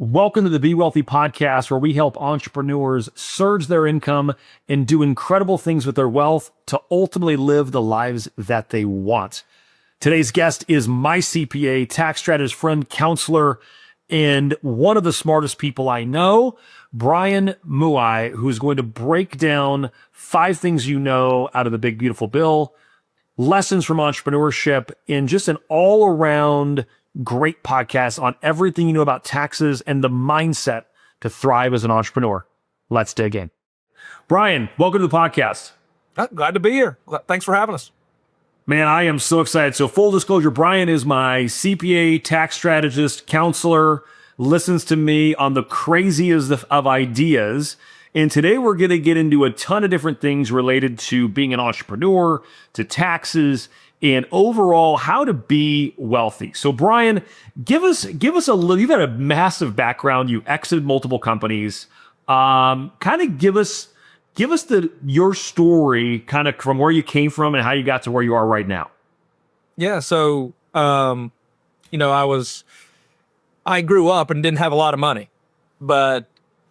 Welcome to the Be Wealthy podcast, where we help entrepreneurs surge their income and do incredible things with their wealth to ultimately live the lives that they want. Today's guest is my CPA, tax strategist, friend, counselor, and one of the smartest people I know, Brian Muia, who's going to break down 5 things you know out of the Big Beautiful Bill, lessons from entrepreneurship, and just an all-around great podcast on everything you know about taxes and the mindset to thrive as an entrepreneur. Let's dig in. Brian, welcome to the podcast. Glad to be here. Thanks for having us. Man, I am so excited. So full disclosure, Brian is my CPA, tax strategist, counselor, listens to me on the craziest of ideas. And today we're going to get into a ton of different things related to being an entrepreneur, to taxes, and overall how to be wealthy. So Brian, give us a little, you've had a massive background. You exited multiple companies. Kind of give us your story kind of from where you came from and how you got to where you are right now. Yeah. So, I grew up and didn't have a lot of money, but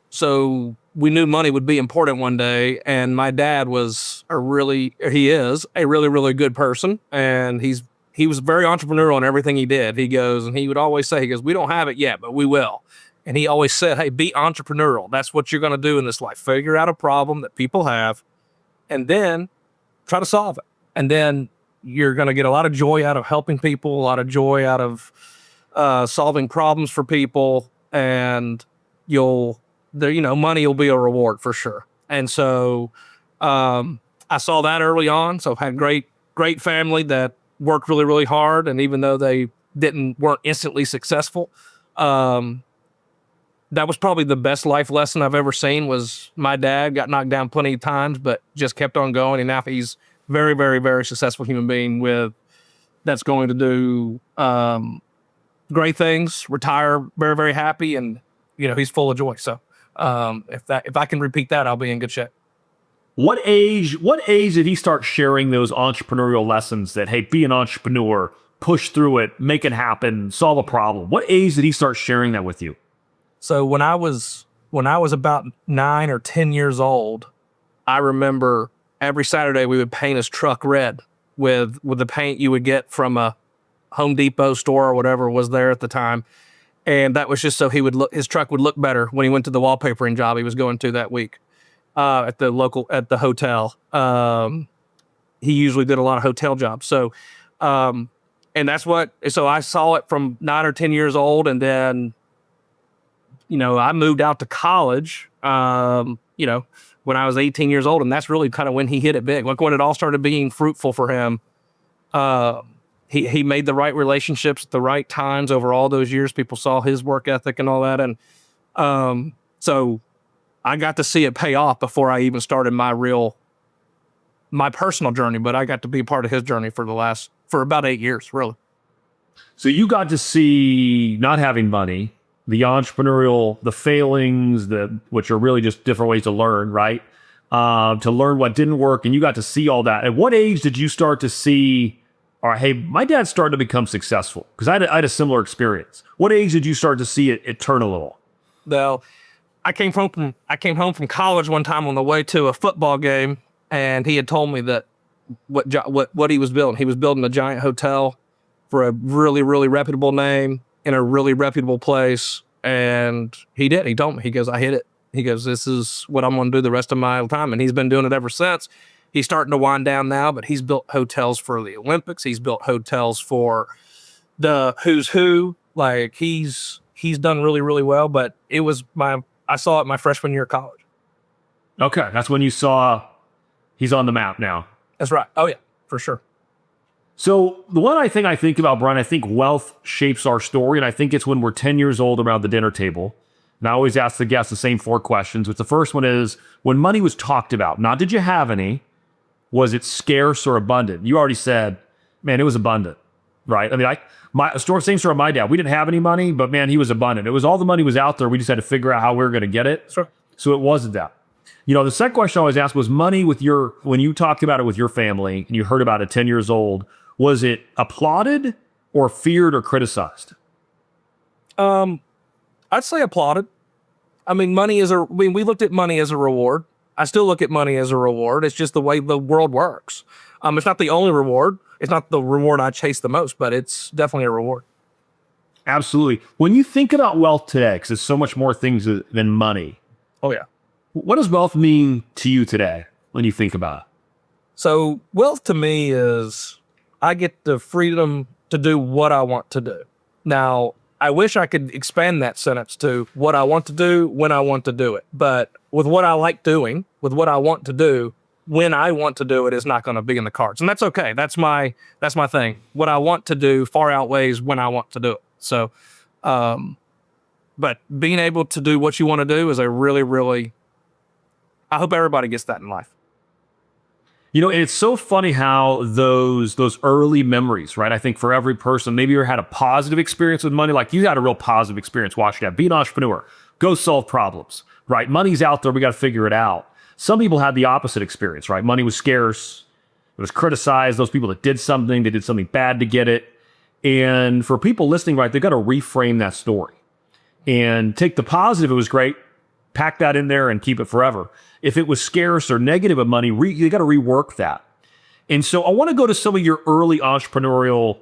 so we knew money would be important one day. And my dad is a really, really good person. And he was very entrepreneurial in everything he did. He would always say, we don't have it yet, but we will. And he always said, hey, be entrepreneurial. That's what you're going to do in this life. Figure out a problem that people have and then try to solve it. And then you're going to get a lot of joy out of helping people, a lot of joy out of solving problems for people. And money will be a reward for sure. And so I saw that early on. So I've had great family that worked really, really hard. And even though they weren't instantly successful, that was probably the best life lesson I've ever seen. Was my dad got knocked down plenty of times, but just kept on going. And now he's very, very, very successful human being that's going to do great things, retire very, very happy. And, he's full of joy. So if I can repeat that, I'll be in good shape. What age did he start sharing those entrepreneurial lessons that, hey, be an entrepreneur, push through it, make it happen, solve a problem? What age did he start sharing that with you? So when I was about 9 or 10 years old, I remember every Saturday we would paint his truck red with the paint you would get from a Home Depot store or whatever was there at the time. And that was just so his truck would look better when he went to the wallpapering job he was going to that week at the hotel. He usually did a lot of hotel jobs. So, so I saw it from 9 or 10 years old. And then, I moved out to college, when I was 18 years old. And that's really kind of when he hit it big. Like when it all started being fruitful for him. He made the right relationships at the right times over all those years. People saw his work ethic and all that. And so I got to see it pay off before I even started my personal journey. But I got to be a part of his journey for about 8 years, really. So you got to see not having money, the entrepreneurial, the failings, which are really just different ways to learn, right? To learn what didn't work. And you got to see all that. At what age did you start to see, all right, hey, my dad started to become successful? Because I had a similar experience. What age did you start to see it turn a little? Well, I came home from college one time on the way to a football game, and he had told me that what he was building. He was building a giant hotel for a really, really reputable name in a really reputable place. And he did. He told me, he goes, I hit it. He goes, this is what I'm going to do the rest of my time. And he's been doing it ever since. He's starting to wind down now, but he's built hotels for the Olympics. He's built hotels for the who's who. Like he's done really, really well. But I saw it my freshman year of college. Okay. That's when you saw he's on the map now. That's right. Oh yeah, for sure. So the one I think about, Brian, I think wealth shapes our story. And I think it's when we're 10 years old around the dinner table. And I always ask the guests the same 4 questions, which the first one is, when money was talked about, not did you have any, was it scarce or abundant? You already said, man, it was abundant, right? I mean, same story of my dad. We didn't have any money, but man, he was abundant. It was all the money was out there. We just had to figure out how we were going to get it. Sure. So it wasn't that. The second question I always ask was money when you talked about it with your family and you heard about it 10 years old, was it applauded or feared or criticized? I'd say applauded. I mean, we looked at money as a reward. I still look at money as a reward. It's just the way the world works. It's not the only reward. It's not the reward I chase the most, but it's definitely a reward. Absolutely. When you think about wealth today, because it's so much more things than money, Oh, yeah. what does wealth mean to you today when you think about it? So wealth to me is I get the freedom to do what I want to do. Now, I wish I could expand that sentence to what I want to do when I want to do it. But with what I like doing, with what I want to do, when I want to do it is not going to be in the cards. And that's okay. That's my thing. What I want to do far outweighs when I want to do it. So, but being able to do what you want to do is a really, really, I hope everybody gets that in life. You know, it's so funny how those early memories, right? I think for every person, maybe you had a positive experience with money. Like you had a real positive experience watching that. Be an entrepreneur. Go solve problems, right? Money's out there. We got to figure it out. Some people had the opposite experience, right? Money was scarce. It was criticized. Those people that did something, they did something bad to get it. And for people listening, right, they've got to reframe that story and take the positive. It was great. Pack that in there and keep it forever. If it was scarce or negative of money, you got to rework that. And so I want to go to some of your early entrepreneurial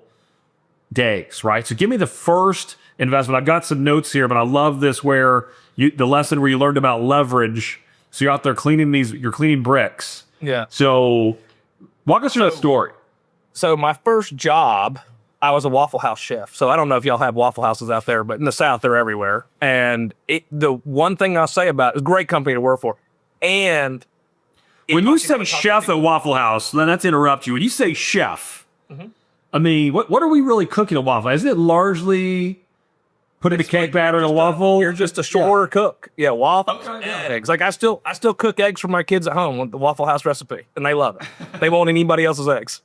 days, right? So give me the first investment. I've got some notes here, but I love this where the lesson where you learned about leverage. So you're out there you're cleaning bricks. Yeah. So walk us through that story. So my first job, I was a Waffle House chef. So I don't know if y'all have Waffle Houses out there, but in the South, they're everywhere. And the one thing I'll say about it, it's a great company to work for. And when you say chef at Waffle House, then let's interrupt you. When you say chef, I mean, what are we really cooking at Waffle House? Is it largely putting the cake batter in a waffle? You're just a shorter cook. Yeah, waffles, eggs. Like I still cook eggs for my kids at home with the Waffle House recipe, and they love it. They won't anybody else's eggs.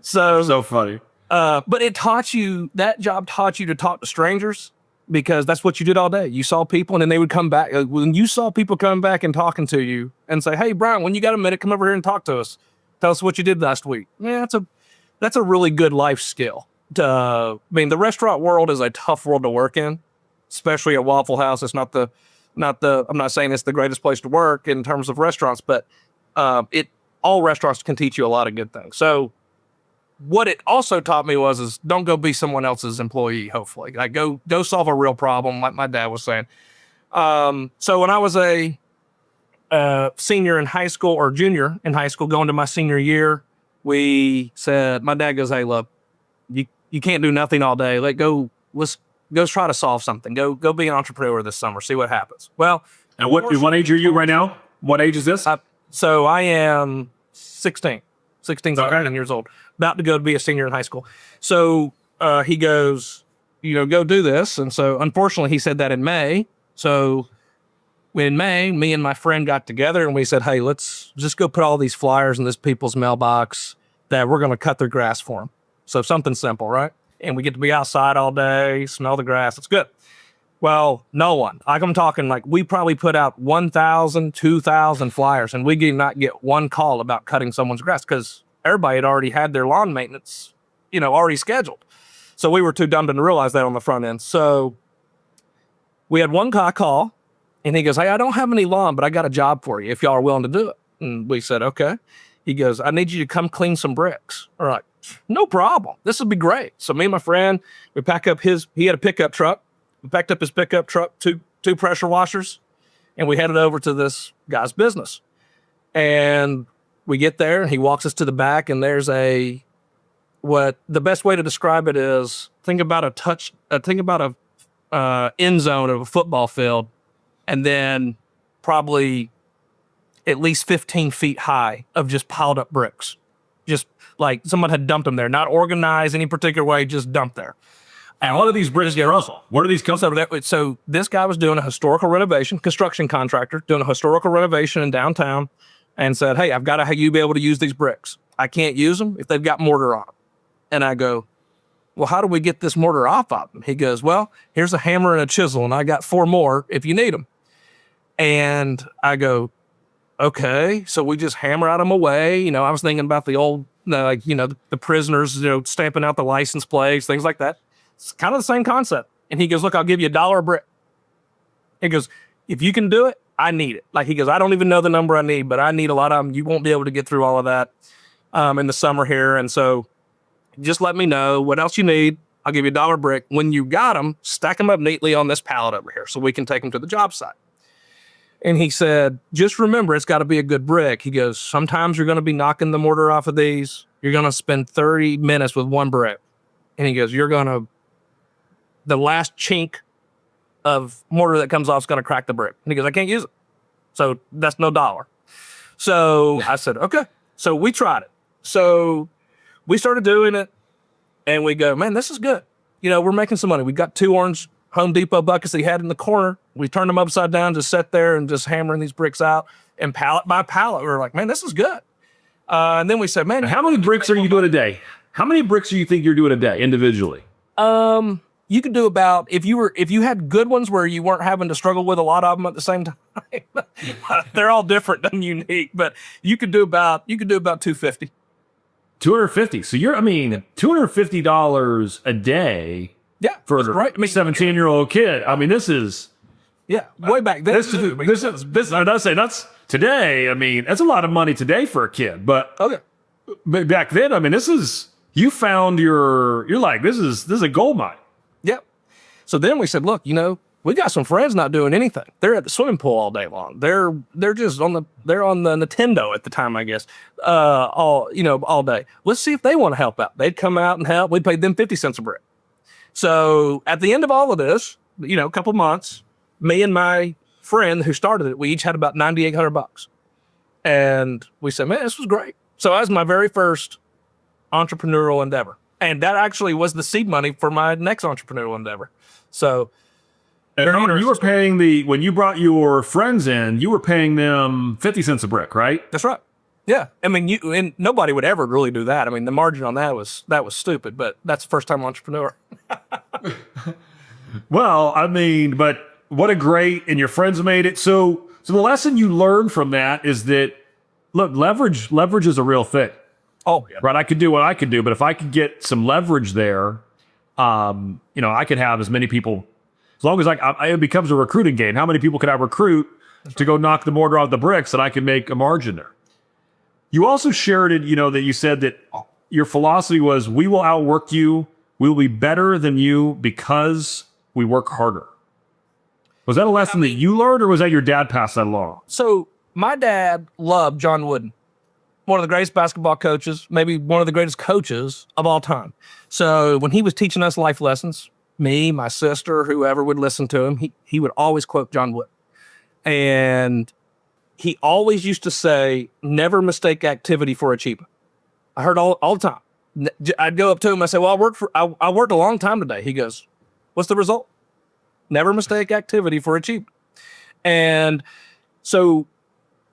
So funny. But that job taught you to talk to strangers because that's what you did all day. You saw people and then they would come back. When you saw people coming back and talking to you and say, hey, Brian, when you got a minute, come over here and talk to us. Tell us what you did last week. Yeah, that's a really good life skill. I mean, the restaurant world is a tough world to work in, especially at Waffle House. It's I'm not saying it's the greatest place to work in terms of restaurants, but all restaurants can teach you a lot of good things. So what it also taught me is don't go be someone else's employee, hopefully. Like go solve a real problem, like my dad was saying. So when I was a senior in high school or junior in high school, going to my senior year, my dad goes, hey, look, you can't do nothing all day. Let's go try to solve something. Go be an entrepreneur this summer, see what happens. Well, and what age are you right now? What age is this? So I am 16, 17 years old, about to go to be a senior in high school. So he goes, go do this. And so unfortunately he said that in May. So in May, me and my friend got together and we said, hey, let's just go put all these flyers in this people's mailbox that we're going to cut their grass for them. So something simple, right? And we get to be outside all day, smell the grass. It's good. Well, no one. I'm talking like we probably put out 1,000, 2,000 flyers, and we did not get one call about cutting someone's grass because everybody had already had their lawn maintenance, already scheduled. So we were too dumb to realize that on the front end. So we had one guy call, and he goes, hey, I don't have any lawn, but I got a job for you if y'all are willing to do it. And we said, okay. He goes, I need you to come clean some bricks. All right, no problem. This would be great. So me and my friend, we pack up he had a pickup truck. We packed up his pickup truck, two pressure washers, and we headed over to this guy's business. And we get there, and he walks us to the back, and there's what the best way to describe it is, think about a end zone of a football field, and then probably at least 15 feet high of just piled up bricks. Just like someone had dumped them there, not organized any particular way, just dumped there. And what are these bricks get Russell? What are these So this guy was doing a historical renovation, construction contractor, doing a historical renovation in downtown, and said, hey, I've got to have you be able to use these bricks. I can't use them if they've got mortar on them. And I go, well, how do we get this mortar off of them? He goes, well, here's a hammer and a chisel, and I got 4 more if you need them. And I go, okay. So we just hammer out them away. I was thinking about the old, the prisoners, stamping out the license plates, things like that. It's kind of the same concept. And he goes, look, I'll give you $1 a brick. He goes, if you can do it, I need it. Like he goes, I don't even know the number I need, but I need a lot of them. You won't be able to get through all of that in the summer here. And so just let me know what else you need. I'll give you $1 a brick. When you got them, stack them up neatly on this pallet over here so we can take them to the job site. And he said, just remember, it's got to be a good brick. He goes, sometimes you're going to be knocking the mortar off of these. You're going to spend 30 minutes with one brick. And he goes, the last chink of mortar that comes off is going to crack the brick. And he goes, I can't use it. So that's no $1. So I said, okay. So we tried it. So we started doing it and we go, man, this is good. We're making some money. We got 2 orange Home Depot buckets that he had in the corner. We turned them upside down, just sat there and just hammering these bricks out. And pallet by pallet, we were like, man, this is good. And then we said, man, how many bricks are you doing a day? How many bricks do you think you're doing a day individually? You could do about, if you had good ones where you weren't having to struggle with a lot of them at the same time. They're all different and unique, but you could do about 250. 250. So $250 a day. Yeah, for a 17-year-old kid. I mean, this is way back then. This is. I say that's today. I mean, that's a lot of money today for a kid. But back then, I mean, this is you found you're like this is a gold mine. Yep. So then we said, look, we got some friends not doing anything. They're at the swimming pool all day long. They're just on the Nintendo at the time, I guess. All day. Let's see if they want to help out. They'd come out and help. We paid them 50 cents a brick. So at the end of all of this, a couple of months, me and my friend who started it, we each had about $9,800. And we said, man, this was great. So that was my very first entrepreneurial endeavor. And that actually was the seed money for my next entrepreneurial endeavor. So you were paying when you brought your friends in, you were paying them 50 cents a brick, right? That's right. Yeah. I mean, and nobody would ever really do that. I mean, the margin on that was stupid, but that's the first time entrepreneur. Well, I mean, but what a great, and your friends made it. So the lesson you learned from that is that, look, leverage is a real thing. Oh, yeah. Right. I could do what I could do, but if I could get some leverage there, I could have as many people, as long as it becomes a recruiting game. How many people could I recruit to go knock the mortar off the bricks that I can make a margin there? You also shared it, that you said that your philosophy was, we will outwork you. We will be better than you because we work harder. Was that a lesson that you learned, or was that your dad passed that along? So my dad loved John Wooden, one of the greatest basketball coaches, maybe one of the greatest coaches of all time. So when he was teaching us life lessons, me, my sister, whoever would listen to him, he would always quote John Wooden. And he always used to say, never mistake activity for achievement. I heard all the time. I'd go up to him, I say, well, I worked a long time today. He goes, what's the result? Never mistake activity for achievement. And so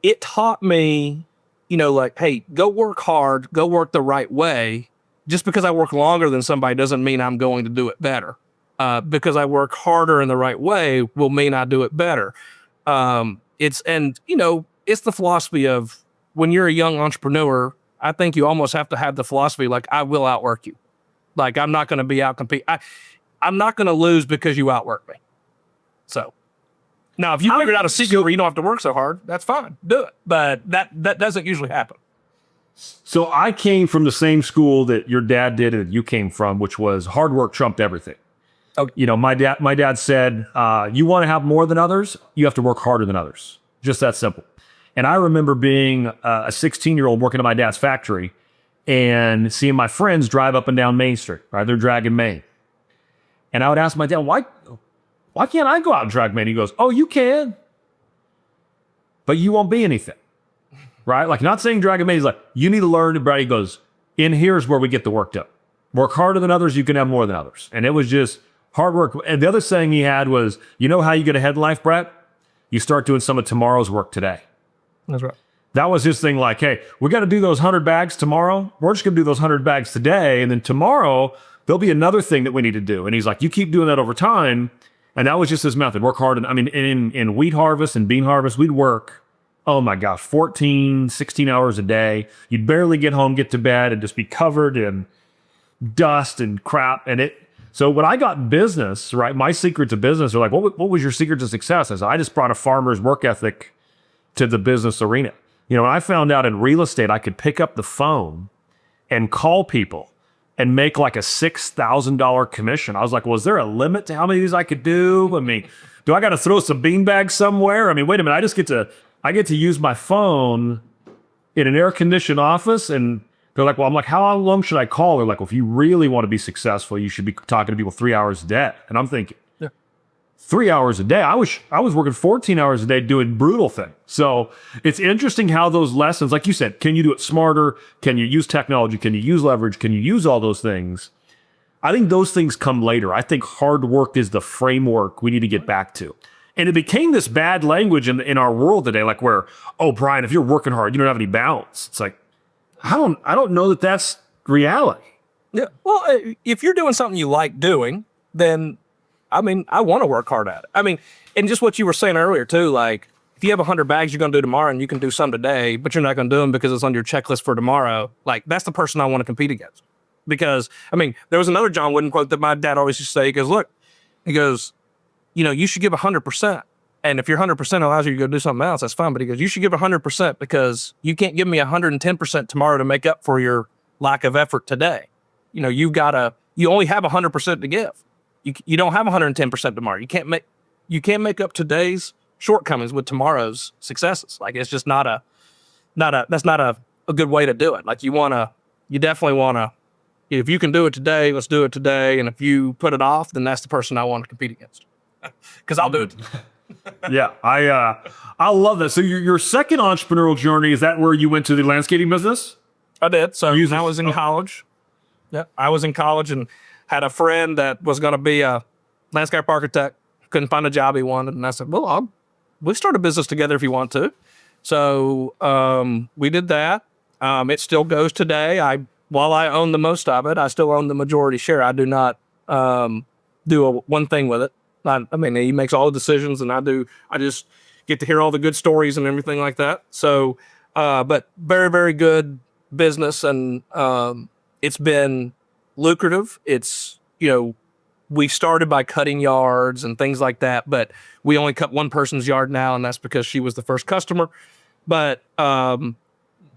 it taught me, hey, go work hard, go work the right way. Just because I work longer than somebody doesn't mean I'm going to do it better. Because I work harder in the right way will mean I do it better. It's the philosophy of when you're a young entrepreneur, I think you almost have to have the philosophy like, I will outwork you. Like, I'm not going to be outcompete. I'm not going to lose because you outwork me. So now, if you figured out a secret where you don't have to work so hard, that's fine. Do it. But that doesn't usually happen. So I came from the same school that your dad did and you came from, which was hard work trumped everything. Okay. My dad said, you want to have more than others, you have to work harder than others. Just that simple. And I remember being a 16-year-old working at my dad's factory and seeing my friends drive up and down Main Street, right? They're dragging Main. And I would ask my dad, why can't I go out and drag Main? He goes, oh, you can, but you won't be anything, right? Like, not saying dragging Main. He's like, you need to learn. Brad, he goes, in here's where we get the work done. Work harder than others, you can have more than others. And it was just hard work. And the other saying he had was, how you get ahead in life, Brett? You start doing some of tomorrow's work today. That's right. That was his thing, like, hey, we got to do those 100 bags tomorrow. We're just going to do those 100 bags today. And then tomorrow, there'll be another thing that we need to do. And he's like, you keep doing that over time. And that was just his method. Work hard. And in wheat harvest and bean harvest, we'd work, oh my gosh, 14, 16 hours a day. You'd barely get home, get to bed, and just be covered in dust and crap. And So when I got in business, right, my secret to business are like, what was your secret to success? I said, I just brought a farmer's work ethic to the business arena. When I found out in real estate, I could pick up the phone and call people and make like a $6,000 commission. I was like, well, is there a limit to how many of these I could do? I mean, do I got to throw some beanbags somewhere? I mean, wait a minute, I get to use my phone in an air-conditioned office, and they're like, well, I'm like, how long should I call? They're like, well, if you really want to be successful, you should be talking to people 3 hours a day. And I'm thinking, 3 hours a day? I was working 14 hours a day doing brutal things. So it's interesting how those lessons, like you said, can you do it smarter? Can you use technology? Can you use leverage? Can you use all those things? I think those things come later. I think hard work is the framework we need to get back to. And it became this bad language in our world today, like where, oh, Brian, if you're working hard, you don't have any balance. It's like, I don't know that that's reality. Yeah. Well, if you're doing something you like doing, then, I mean, I want to work hard at it. I mean, and just what you were saying earlier too, like if you have 100 bags you're going to do tomorrow and you can do some today, but you're not going to do them because it's on your checklist for tomorrow, like that's the person I want to compete against. Because, I mean, there was another John Wooden quote that my dad always used to say. He goes, look, you should give 100%. And if your 100% allows you to go do something else, that's fine. But he goes, you should give 100% because you can't give me 110% tomorrow to make up for your lack of effort today. You only have 100% to give. You don't have 110% tomorrow. You can't make up today's shortcomings with tomorrow's successes. Like it's just that's not a good way to do it. Like you definitely want to, if you can do it today, let's do it today. And if you put it off, then that's the person I want to compete against. Because I'll do it. Yeah, I love that. So your second entrepreneurial journey, is that where you went to the landscaping business? I did. So when I was in college. Yeah, I was in college and had a friend that was going to be a landscape architect. Couldn't find a job he wanted. And I said, well, we'll start a business together if you want to. So we did that. It still goes today. While I own the most of it, I still own the majority share. I do not do one thing with it. I mean, he makes all the decisions and I just get to hear all the good stories and everything like that. So, but very, very good business. And it's been lucrative. It's, we started by cutting yards and things like that, but we only cut one person's yard now. And that's because she was the first customer. But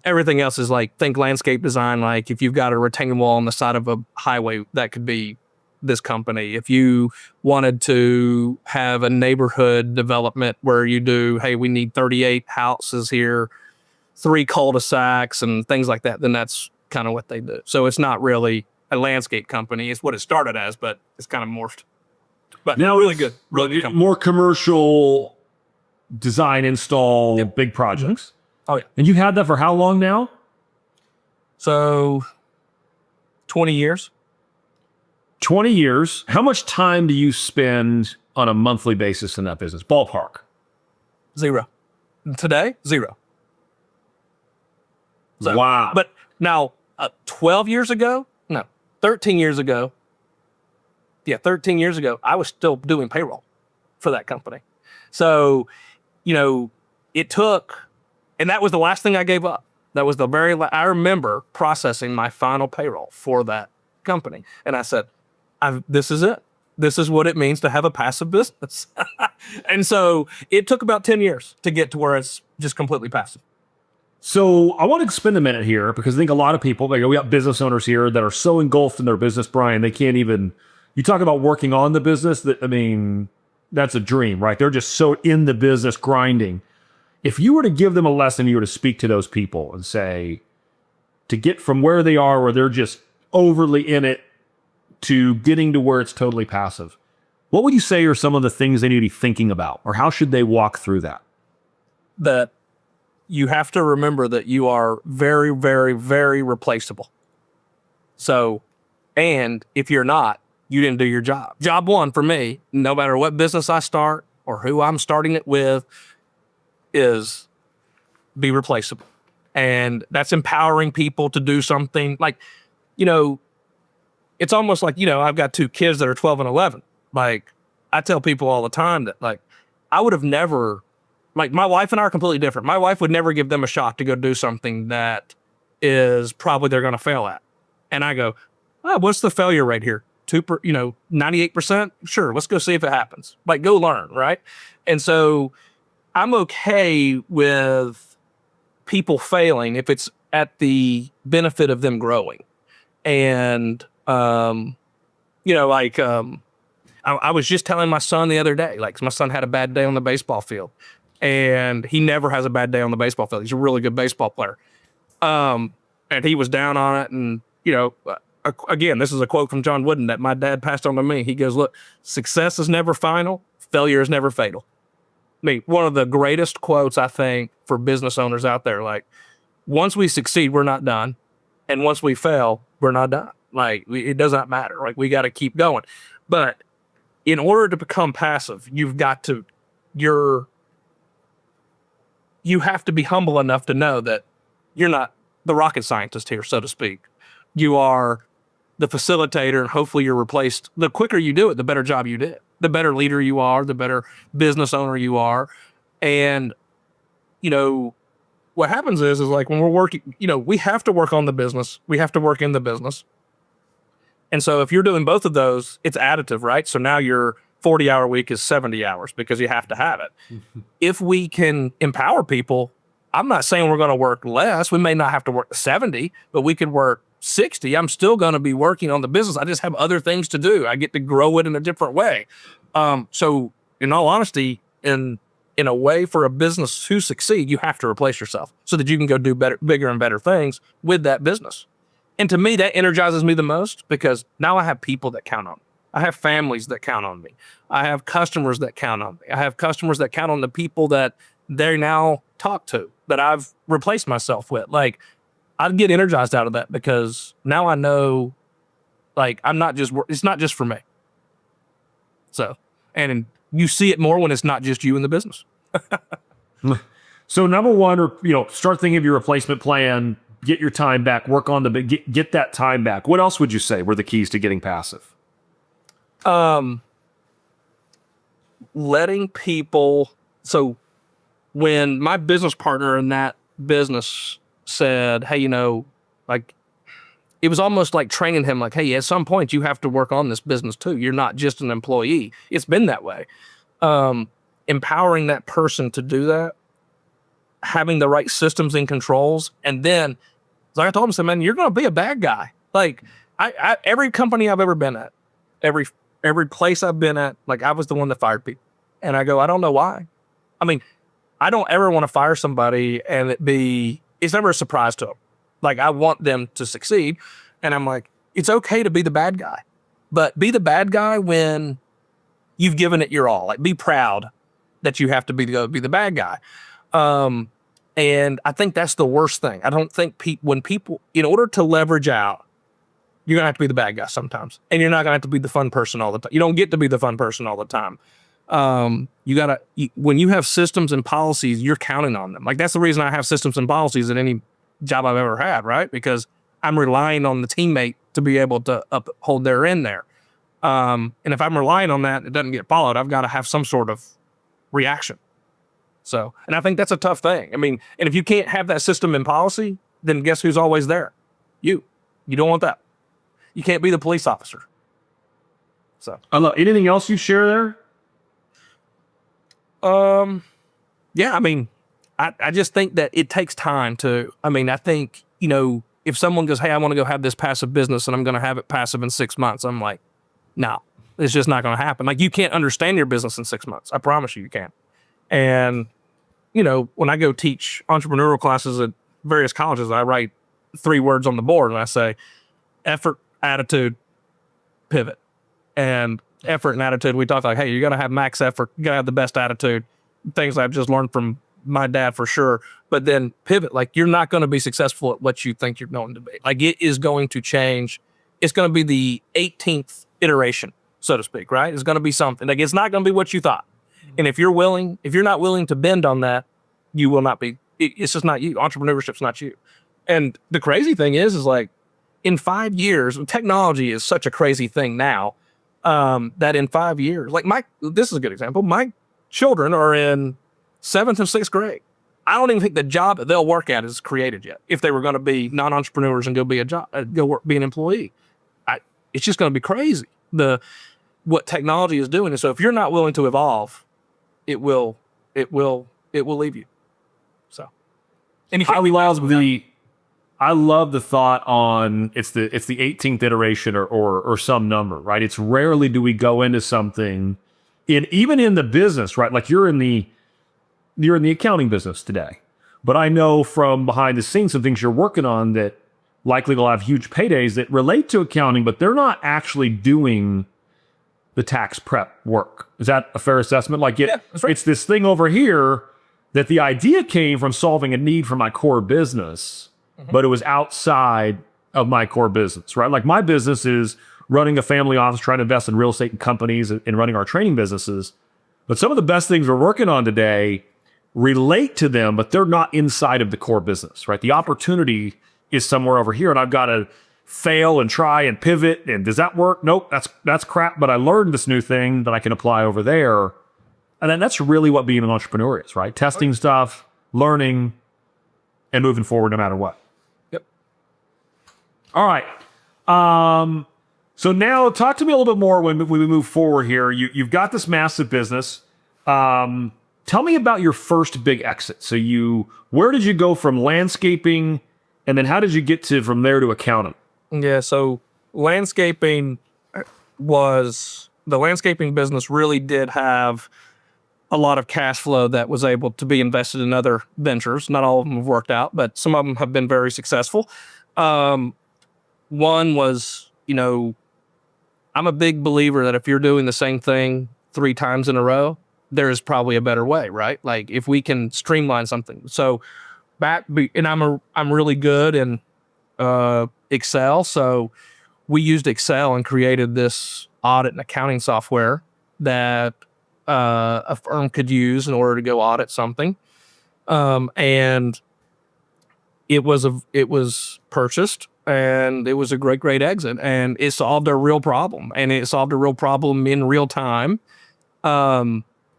everything else is like, think landscape design. Like if you've got a retaining wall on the side of a highway, that could be this company. If you wanted to have a neighborhood development where you do, hey, we need 38 houses here, 3 cul-de-sacs and things like that, then that's kind of what they do. So it's not really a landscape company. It's what it started as, but it's kind of morphed. But now really good. Really good. More commercial design, install, Yep. big projects. Mm-hmm. Oh, yeah. And you've had that for how long now? So 20 years. 20 years. How much time do you spend on a monthly basis in that business? Ballpark. 0. Today, 0. So, wow. But now, 12 years ago, no, 13 years ago, 13 years ago, I was still doing payroll for that company. So, it took, and that was the last thing I gave up. That was the I remember processing my final payroll for that company. And I said, this is it. This is what it means to have a passive business. And so it took about 10 years to get to where it's just completely passive. So I want to spend a minute here because I think a lot of people, we got business owners here that are so engulfed in their business, Brian, they can't even, you talk about working on the business, that's a dream, right? They're just so in the business grinding. If you were to give them a lesson, you were to speak to those people and say, to get from where they are, where they're just overly in it, to getting to where it's totally passive, what would you say are some of the things they need to be thinking about, or how should they walk through that? That you have to remember that you are very, very, very replaceable. So, and if you're not, you didn't do your job. Job one for me, no matter what business I start or who I'm starting it with, is be replaceable. And that's empowering people to do something like, it's almost like, I've got 2 kids that are 12 and 11. Like, I tell people all the time that, like, I would have never, like, my wife and I are completely different. My wife would never give them a shot to go do something that is probably they're going to fail at. And I go, what's the failure rate here? 98%, sure, let's go see if it happens. Like, go learn, right? And so I'm okay with people failing if it's at the benefit of them growing. And, I was just telling my son the other day, like, my son had a bad day on the baseball field, and he never has a bad day on the baseball field. He's a really good baseball player. And he was down on it. And, again, this is a quote from John Wooden that my dad passed on to me. He goes, look, success is never final. Failure is never fatal. I mean, one of the greatest quotes, I think, for business owners out there, like, once we succeed, we're not done. And once we fail, we're not done. Like, it does not matter. Like, we got to keep going. But in order to become passive, you have to be humble enough to know that you're not the rocket scientist here, so to speak. You are the facilitator, and hopefully you're replaced. The quicker you do it, the better job you did. The better leader you are, the better business owner you are. And, what happens is like when we're working, we have to work on the business. We have to work in the business. And so if you're doing both of those, it's additive, right? So now your 40-hour week is 70 hours because you have to have it. If we can empower people, I'm not saying we're going to work less. We may not have to work 70, but we could work 60. I'm still going to be working on the business. I just have other things to do. I get to grow it in a different way. So in all honesty, in a way for a business to succeed, you have to replace yourself so that you can go do better, bigger and better things with that business. And to me, that energizes me the most because now I have people that count on me. I have families that count on me. I have customers that count on me. I have customers that count on the people that they now talk to, that I've replaced myself with. Like, I'd get energized out of that because now I know, like, it's not just for me. So, and you see it more when it's not just you in the business. So number one, start thinking of your replacement plan, get your time back, work on get that time back. What else would you say were the keys to getting passive? Letting people, so when my business partner in that business said, hey, like, it was almost like training him, like, hey, at some point you have to work on this business too. You're not just an employee. It's been that way. Empowering that person to do that, having the right systems and controls. And then, like I told him, I said, man, you're going to be a bad guy. Like, I every company I've ever been at, every place I've been at, like, I was the one that fired people. And I go, I don't know why. I mean, I don't ever want to fire somebody and it's never a surprise to them. Like, I want them to succeed. And I'm like, it's okay to be the bad guy, but be the bad guy when you've given it your all. Like, be proud that you have to be the bad guy. And I think that's the worst thing. I don't think when people, in order to leverage out, you're going to have to be the bad guy sometimes. And you're not going to have to be the fun person all the time. You don't get to be the fun person all the time. When you have systems and policies, you're counting on them. Like, that's the reason I have systems and policies at any job I've ever had, right? Because I'm relying on the teammate to be able to uphold their end there. And if I'm relying on that, it doesn't get followed. I've got to have some sort of reaction. So, and I think that's a tough thing. I mean, and if you can't have that system and policy, then guess who's always there? You don't want that. You can't be the police officer. So, anything else you share there? Yeah, I mean, I just think that it takes time I think, if someone goes, hey, I want to go have this passive business and I'm going to have it passive in 6 months. I'm like, no, it's just not going to happen. Like, you can't understand your business in 6 months. I promise you can't. And, when I go teach entrepreneurial classes at various colleges, I write 3 words on the board and I say, effort, attitude, pivot. And effort and attitude, we talk like, hey, you got to have max effort. You got to have the best attitude. Things I've just learned from my dad for sure. But then pivot, like, you're not going to be successful at what you think you're going to be. Like, it is going to change. It's going to be the 18th iteration, so to speak, right? It's going to be something. Like, it's not going to be what you thought. And if you're not willing to bend on that, you will not be. It's just not you. Entrepreneurship's not you. And the crazy thing is like, in 5 years, technology is such a crazy thing now, that in 5 years, like this is a good example. My children are in 7th and 6th grade. I don't even think the job that they'll work at is created yet. If they were going to be non-entrepreneurs and go be an employee, it's just going to be crazy. what technology is doing. And so if you're not willing to evolve, it will leave you. So, and I love the thought on it's the 18th iteration or some number, right? It's rarely do we go into something even in the business, right? Like you're in the accounting business today. But I know from behind the scenes some things you're working on that likely will have huge paydays that relate to accounting, but they're not actually doing the tax prep work. Is that a fair assessment? Like that's right. It's this thing over here that the idea came from solving a need for my core business, but it was outside of my core business, right? Like my business is running a family office, trying to invest in real estate and companies and running our training businesses. But some of the best things we're working on today relate to them, but they're not inside of the core business, right? The opportunity is somewhere over here, and I've got to fail and try and pivot. And does that work? Nope, that's crap. But I learned this new thing that I can apply over there. And then that's really what being an entrepreneur is, right? Testing stuff, learning, and moving forward no matter what. Yep. All right. So now talk to me a little bit more when we move forward here. You've got this massive business. Tell me about your first big exit. So where did you go from landscaping, and then how did you get from there to accounting? Yeah, so the landscaping business really did have a lot of cash flow that was able to be invested in other ventures. Not all of them have worked out, but some of them have been very successful. One was, I'm a big believer that if you're doing the same thing 3 times in a row, there is probably a better way, right? Like if we can streamline something. So I'm really good in Excel. So we used Excel and created this audit and accounting software that a firm could use in order to go audit something. And it was purchased, and it was a great exit, and it solved a real problem, and it solved a real problem in real time.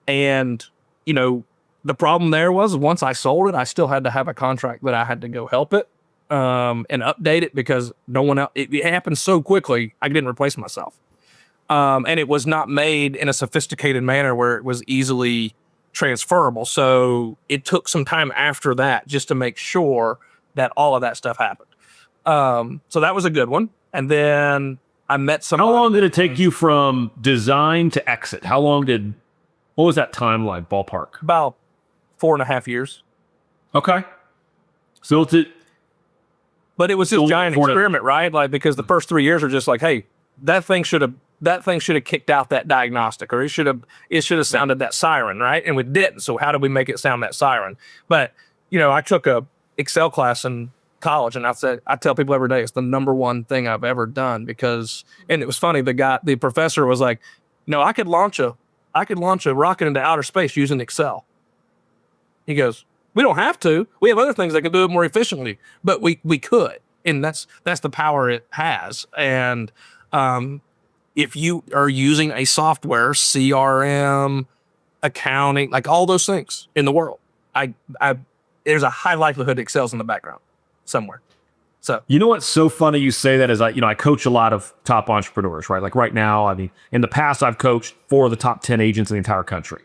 And the problem there was once I sold it, I still had to have a contract that I had to go help it and update it because no one else. It happened so quickly, I didn't replace myself. And it was not made in a sophisticated manner where it was easily transferable. So it took some time after that just to make sure that all of that stuff happened. So that was a good one. And then I met somebody. How long did it take you from design to exit? What was that timeline, ballpark? About 4.5 years. Okay. But it was just a giant experiment, right? Like, because the first 3 years are just like, hey, that thing should have kicked out that diagnostic, or it should have sounded that siren, right? And we didn't. So how do we make it sound that siren? But I took a Excel class in college, and I tell people every day it's the number one thing I've ever done and it was funny. The professor was like, I could launch a rocket into outer space using Excel. He goes, we don't have to. We have other things that can do it more efficiently, but we could, and that's the power it has. And if you are using a software, CRM, accounting, like all those things in the world, there's a high likelihood Excel's in the background somewhere. So what's so funny you say that is I coach a lot of top entrepreneurs, right? Like right now, in the past I've coached 4 of the top 10 agents in the entire country,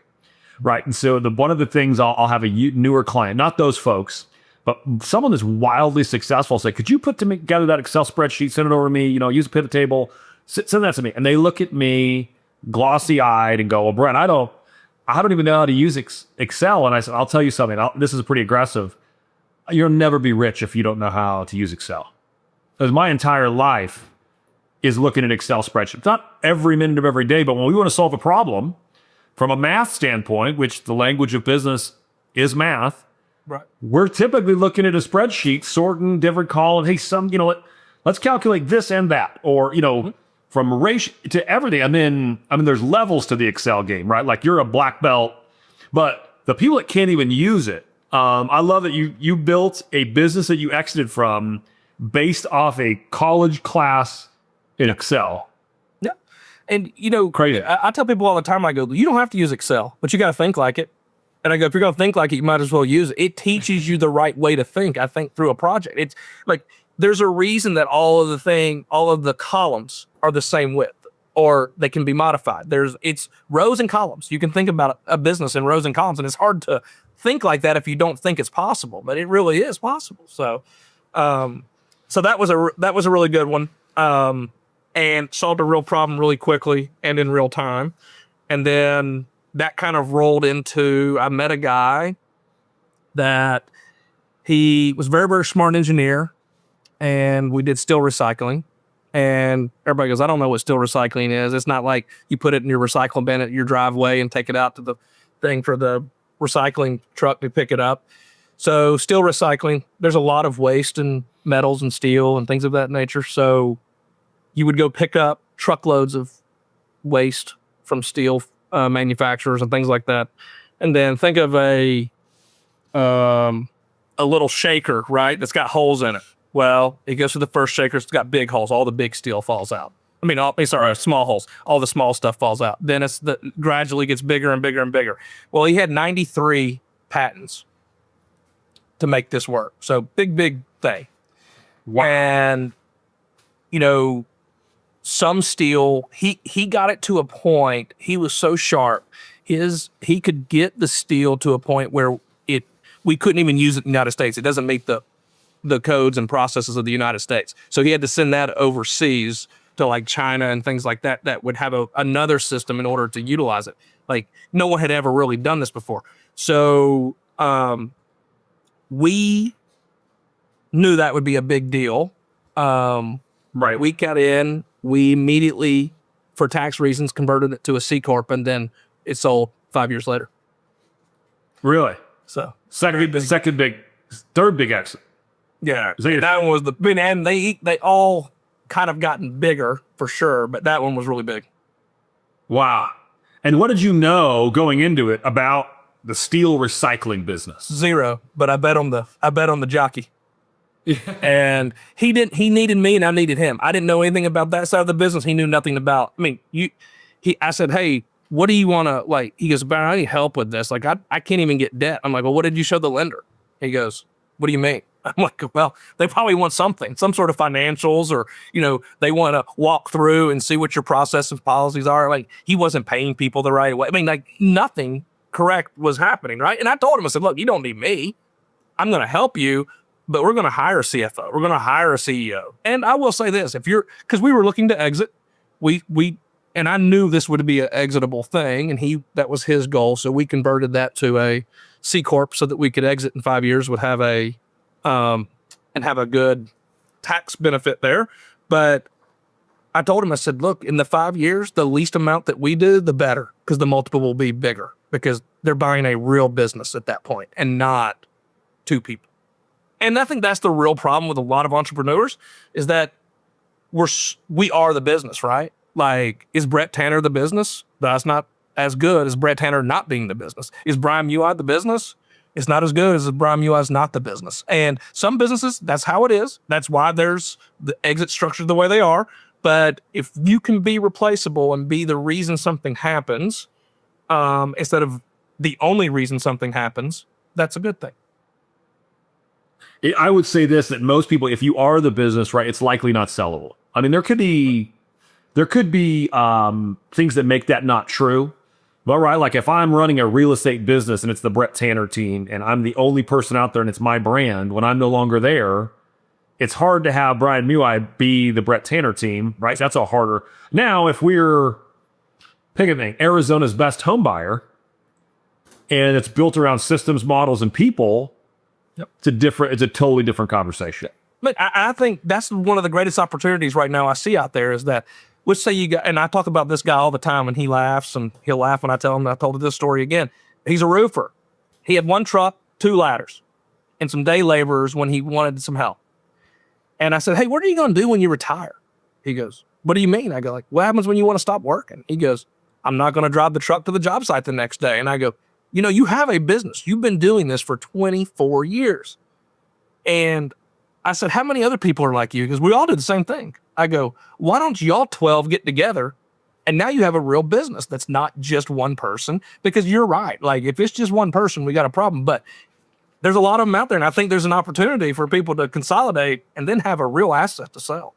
right? And so one of the things I'll have a newer client, not those folks, but someone that's wildly successful, say, could you put together that Excel spreadsheet, send it over to me, use a pivot table, send that to me. And they look at me glossy eyed and go, well, Brent, I don't even know how to use Excel. And I said, I'll tell you something. This is pretty aggressive. You'll never be rich if you don't know how to use Excel. Because my entire life is looking at Excel spreadsheets. Not every minute of every day, but when we want to solve a problem from a math standpoint, which the language of business is math, right, we're typically looking at a spreadsheet, sorting different columns. Hey, let's calculate this and that, or from ratio to everything. I mean, there's levels to the Excel game, right? Like you're a black belt, but the people that can't even use it. I love that you built a business that you exited from based off a college class in Excel. Yeah. And, crazy. I tell people all the time, I go, you don't have to use Excel, but you got to think like it. And I go, if you're going to think like it, you might as well use it. It teaches you the right way to think, I think, through a project. It's like, there's a reason that all of the columns are the same width, or they can be modified. It's rows and columns. You can think about a business in rows and columns, and it's hard to think like that if you don't think it's possible, but it really is possible. So, so that was a really good one, and solved a real problem really quickly and in real time. And then that kind of rolled into, I met a guy that he was a very, very smart engineer, and we did steel recycling. And everybody goes, I don't know what steel recycling is. It's not like you put it in your recycling bin at your driveway and take it out to the thing for the recycling truck to pick it up. So steel recycling, there's a lot of waste and metals and steel and things of that nature. So you would go pick up truckloads of waste from steel manufacturers and things like that. And then think of a little shaker, right? That's got holes in it. Well, it goes to the first shaker. It's got big holes. All the big steel falls out. Small holes. All the small stuff falls out. Then gradually gets bigger and bigger and bigger. Well, he had 93 patents to make this work. So big thing. Wow. And, some steel, he got it to a point, he was so sharp, he could get the steel to a point where we couldn't even use it in the United States. It doesn't meet the codes and processes of the United States. So he had to send that overseas to like China and things like that would have another system in order to utilize it. Like no one had ever really done this before. So we knew that would be a big deal. Right. We got in, we immediately, for tax reasons, converted it to a C Corp, and then it sold 5 years later. Really? So third big exit. Yeah, that one was and they all kind of gotten bigger for sure, but that one was really big. Wow. And what did you know going into it about the steel recycling business? Zero, but I bet on the jockey. And he needed me and I needed him. I didn't know anything about that side of the business. He knew nothing about. I said, hey, what do you want to like? He goes, Brian, I need help with this. Like, I can't even get debt. I'm like, well, what did you show the lender? He goes, what do you mean? I'm like, well, they probably want something, some sort of financials, or, they want to walk through and see what your process and policies are. Like, he wasn't paying people the right way. Like nothing correct was happening. Right. And I told him, I said, look, you don't need me. I'm going to help you, but we're going to hire a CFO. We're going to hire a CEO. And I will say this, because we were looking to exit, and I knew this would be an exitable thing, and that was his goal. So we converted that to a C Corp so that we could exit in 5 years, would have and have a good tax benefit there. But I told him, I said, look, in the 5 years, the least amount that we do, the better, because the multiple will be bigger, because they're buying a real business at that point and not two people. And I think that's the real problem with a lot of entrepreneurs, is that we are the business, right? Like, is Brett Tanner the business? That's not as good as Brett Tanner not being the business. Is Brian Muia the business? It's not as good as Brian Muia is not the business. And some businesses, that's how it is. That's why there's the exit structured the way they are. But if you can be replaceable and be the reason something happens, instead of the only reason something happens, that's a good thing. I would say this, that most people, if you are the business, right, it's likely not sellable. I mean, there could be things that make that not true. But right, like if I'm running a real estate business and it's the Brett Tanner team and I'm the only person out there and it's my brand, when I'm no longer there, it's hard to have Brian Muia be the Brett Tanner team, right? That's a harder. Now, if we're, pick a thing, Arizona's best home buyer, and it's built around systems, models, and people, yep, it's a totally different conversation. But I think that's one of the greatest opportunities right now I see out there, is that, let's say you got, and I talk about this guy all the time, and he laughs, and he'll laugh when I tell him, I told this story again. He's a roofer. He had one truck, 2 ladders, and some day laborers when he wanted some help. And I said, hey, what are you going to do when you retire? He goes, what do you mean? I go, like, what happens when you want to stop working? He goes, I'm not going to drive the truck to the job site the next day. And I go, you have a business. You've been doing this for 24 years. And I said, how many other people are like you? Because we all do the same thing. I go, why don't y'all 12 get together? And now you have a real business that's not just one person. Because you're right. Like, if it's just one person, we got a problem. But there's a lot of them out there. And I think there's an opportunity for people to consolidate and then have a real asset to sell.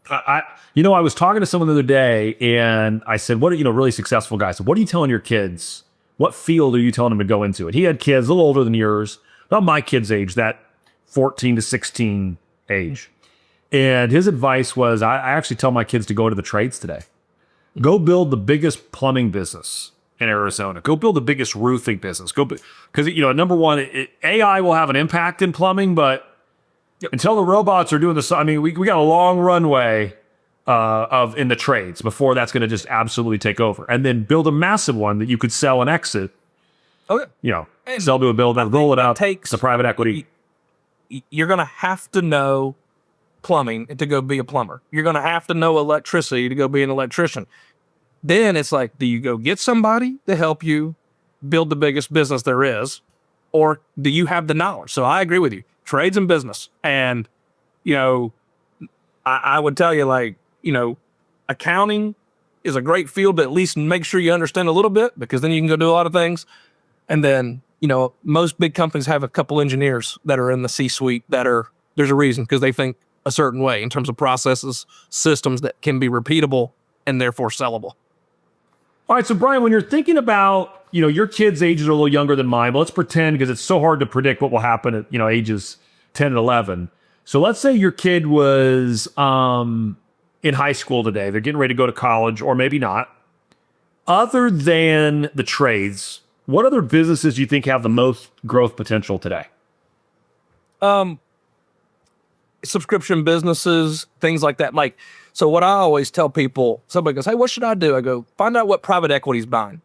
I was talking to someone the other day and I said, what are, really successful guys? What are you telling your kids? What field are you telling them to go into it? He had kids a little older than yours, not my kids' age, that 14 to 16 age. And his advice was, I actually tell my kids to go into the trades today. Go build the biggest plumbing business in Arizona. Go build the biggest roofing business. Because, number one, AI will have an impact in plumbing, but until the robots are doing this, I mean, we got a long runway in the trades before that's going to just absolutely take over. And then build a massive one that you could sell and exit. Okay. Sell to a builder, roll it out to private equity. You're going to have to know plumbing to go be a plumber. You're going to have to know electricity to go be an electrician. Then it's like, do you go get somebody to help you build the biggest business there is, or do you have the knowledge? So I agree with you. Trades and business. And, I would tell you, accounting is a great field, but at least make sure you understand a little bit, because then you can go do a lot of things. And then, most big companies have a couple engineers that are in the C-suite there's a reason, because they think a certain way in terms of processes, systems that can be repeatable and therefore sellable. All right, so Brian, when you're thinking about, your kids' ages are a little younger than mine, but let's pretend, because it's so hard to predict what will happen at, ages 10 and 11. So let's say your kid was in high school today. They're getting ready to go to college, or maybe not. Other than the trades, what other businesses do you think have the most growth potential today? Subscription businesses, things like that. So what I always tell people, somebody goes, hey, what should I do? I go, find out what private equity's buying,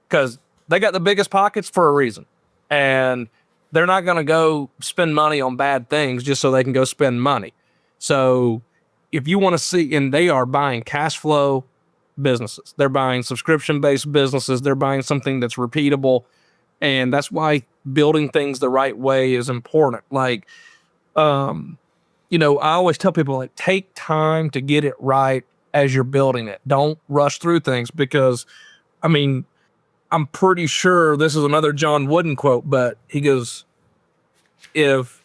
because they got the biggest pockets for a reason. And they're not going to go spend money on bad things just so they can go spend money. So if you want to see, and they are buying cash flow businesses, they're buying subscription-based businesses, they're buying something that's repeatable. And that's why building things the right way is important. I always tell people, take time to get it right as you're building it. Don't rush through things, because, I'm pretty sure this is another John Wooden quote, but he goes, if,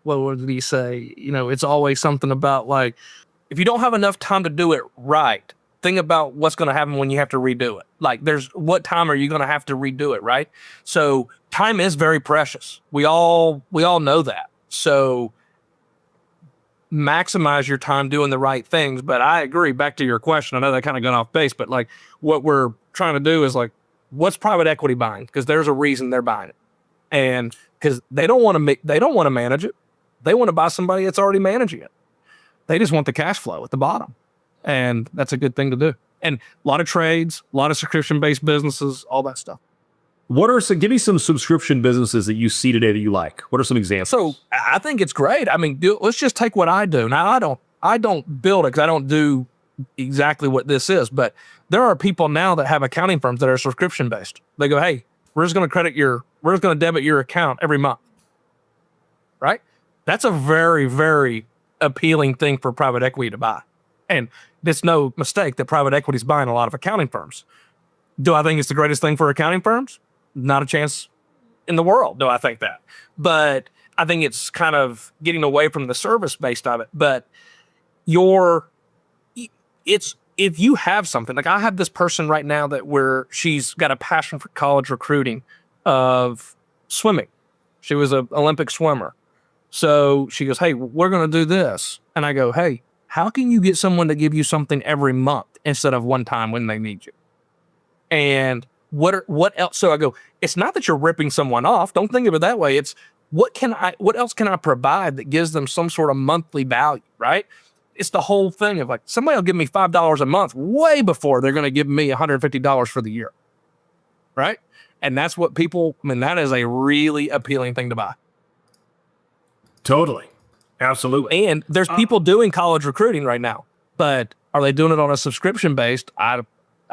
what did he say? It's always something about if you don't have enough time to do it right, think about what's going to happen when you have to redo it. What time are you going to have to redo it, right? So time is very precious. We all know that. So maximize your time doing the right things. But I agree, back to your question, I know that kind of got off base, but what we're trying to do is what's private equity buying? Because there's a reason they're buying it. And because they don't want to manage it. They want to buy somebody that's already managing it. They just want the cash flow at the bottom. And that's a good thing to do. And a lot of trades, a lot of subscription-based businesses, all that stuff. Give me some subscription businesses that you see today that you like. What are some examples? So I think it's great. Let's just take what I do. Now, I don't build it because I don't do exactly what this is, but there are people now that have accounting firms that are subscription-based. They go, hey, we're just going to debit your account every month. Right? That's a very, very appealing thing for private equity to buy. And it's no mistake that private equity is buying a lot of accounting firms. Do I think it's the greatest thing for accounting firms? Not a chance in the world do I think that. But I think it's kind of getting away from the service-based of it. But if you have something, I have this person right now she's got a passion for college recruiting of swimming. She was an Olympic swimmer. So she goes, hey, we're going to do this. And I go, hey, how can you get someone to give you something every month instead of one time when they need you? And what else? So I go, it's not that you're ripping someone off. Don't think of it that way. It's what else can I provide that gives them some sort of monthly value, right? It's the whole thing of somebody will give me $5 a month way before they're going to give me $150 for the year. Right? And that's what that is a really appealing thing to buy. Totally. Absolutely. And there's people doing college recruiting right now, but are they doing it on a subscription based? I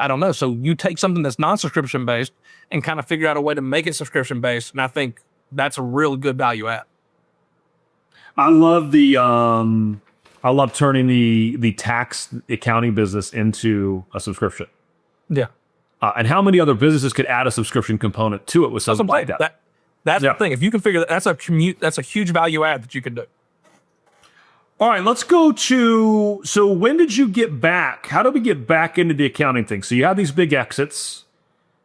don't know. So you take something that's non-subscription based and kind of figure out a way to make it subscription based. And I think that's a real good value add. I love turning the tax accounting business into a subscription. Yeah. And how many other businesses could add a subscription component to it with something like that? That's the thing. If you can figure that, that's a huge value add that you can do. All right, let's go to, so when did you get back? How did we get back into the accounting thing? So you had these big exits.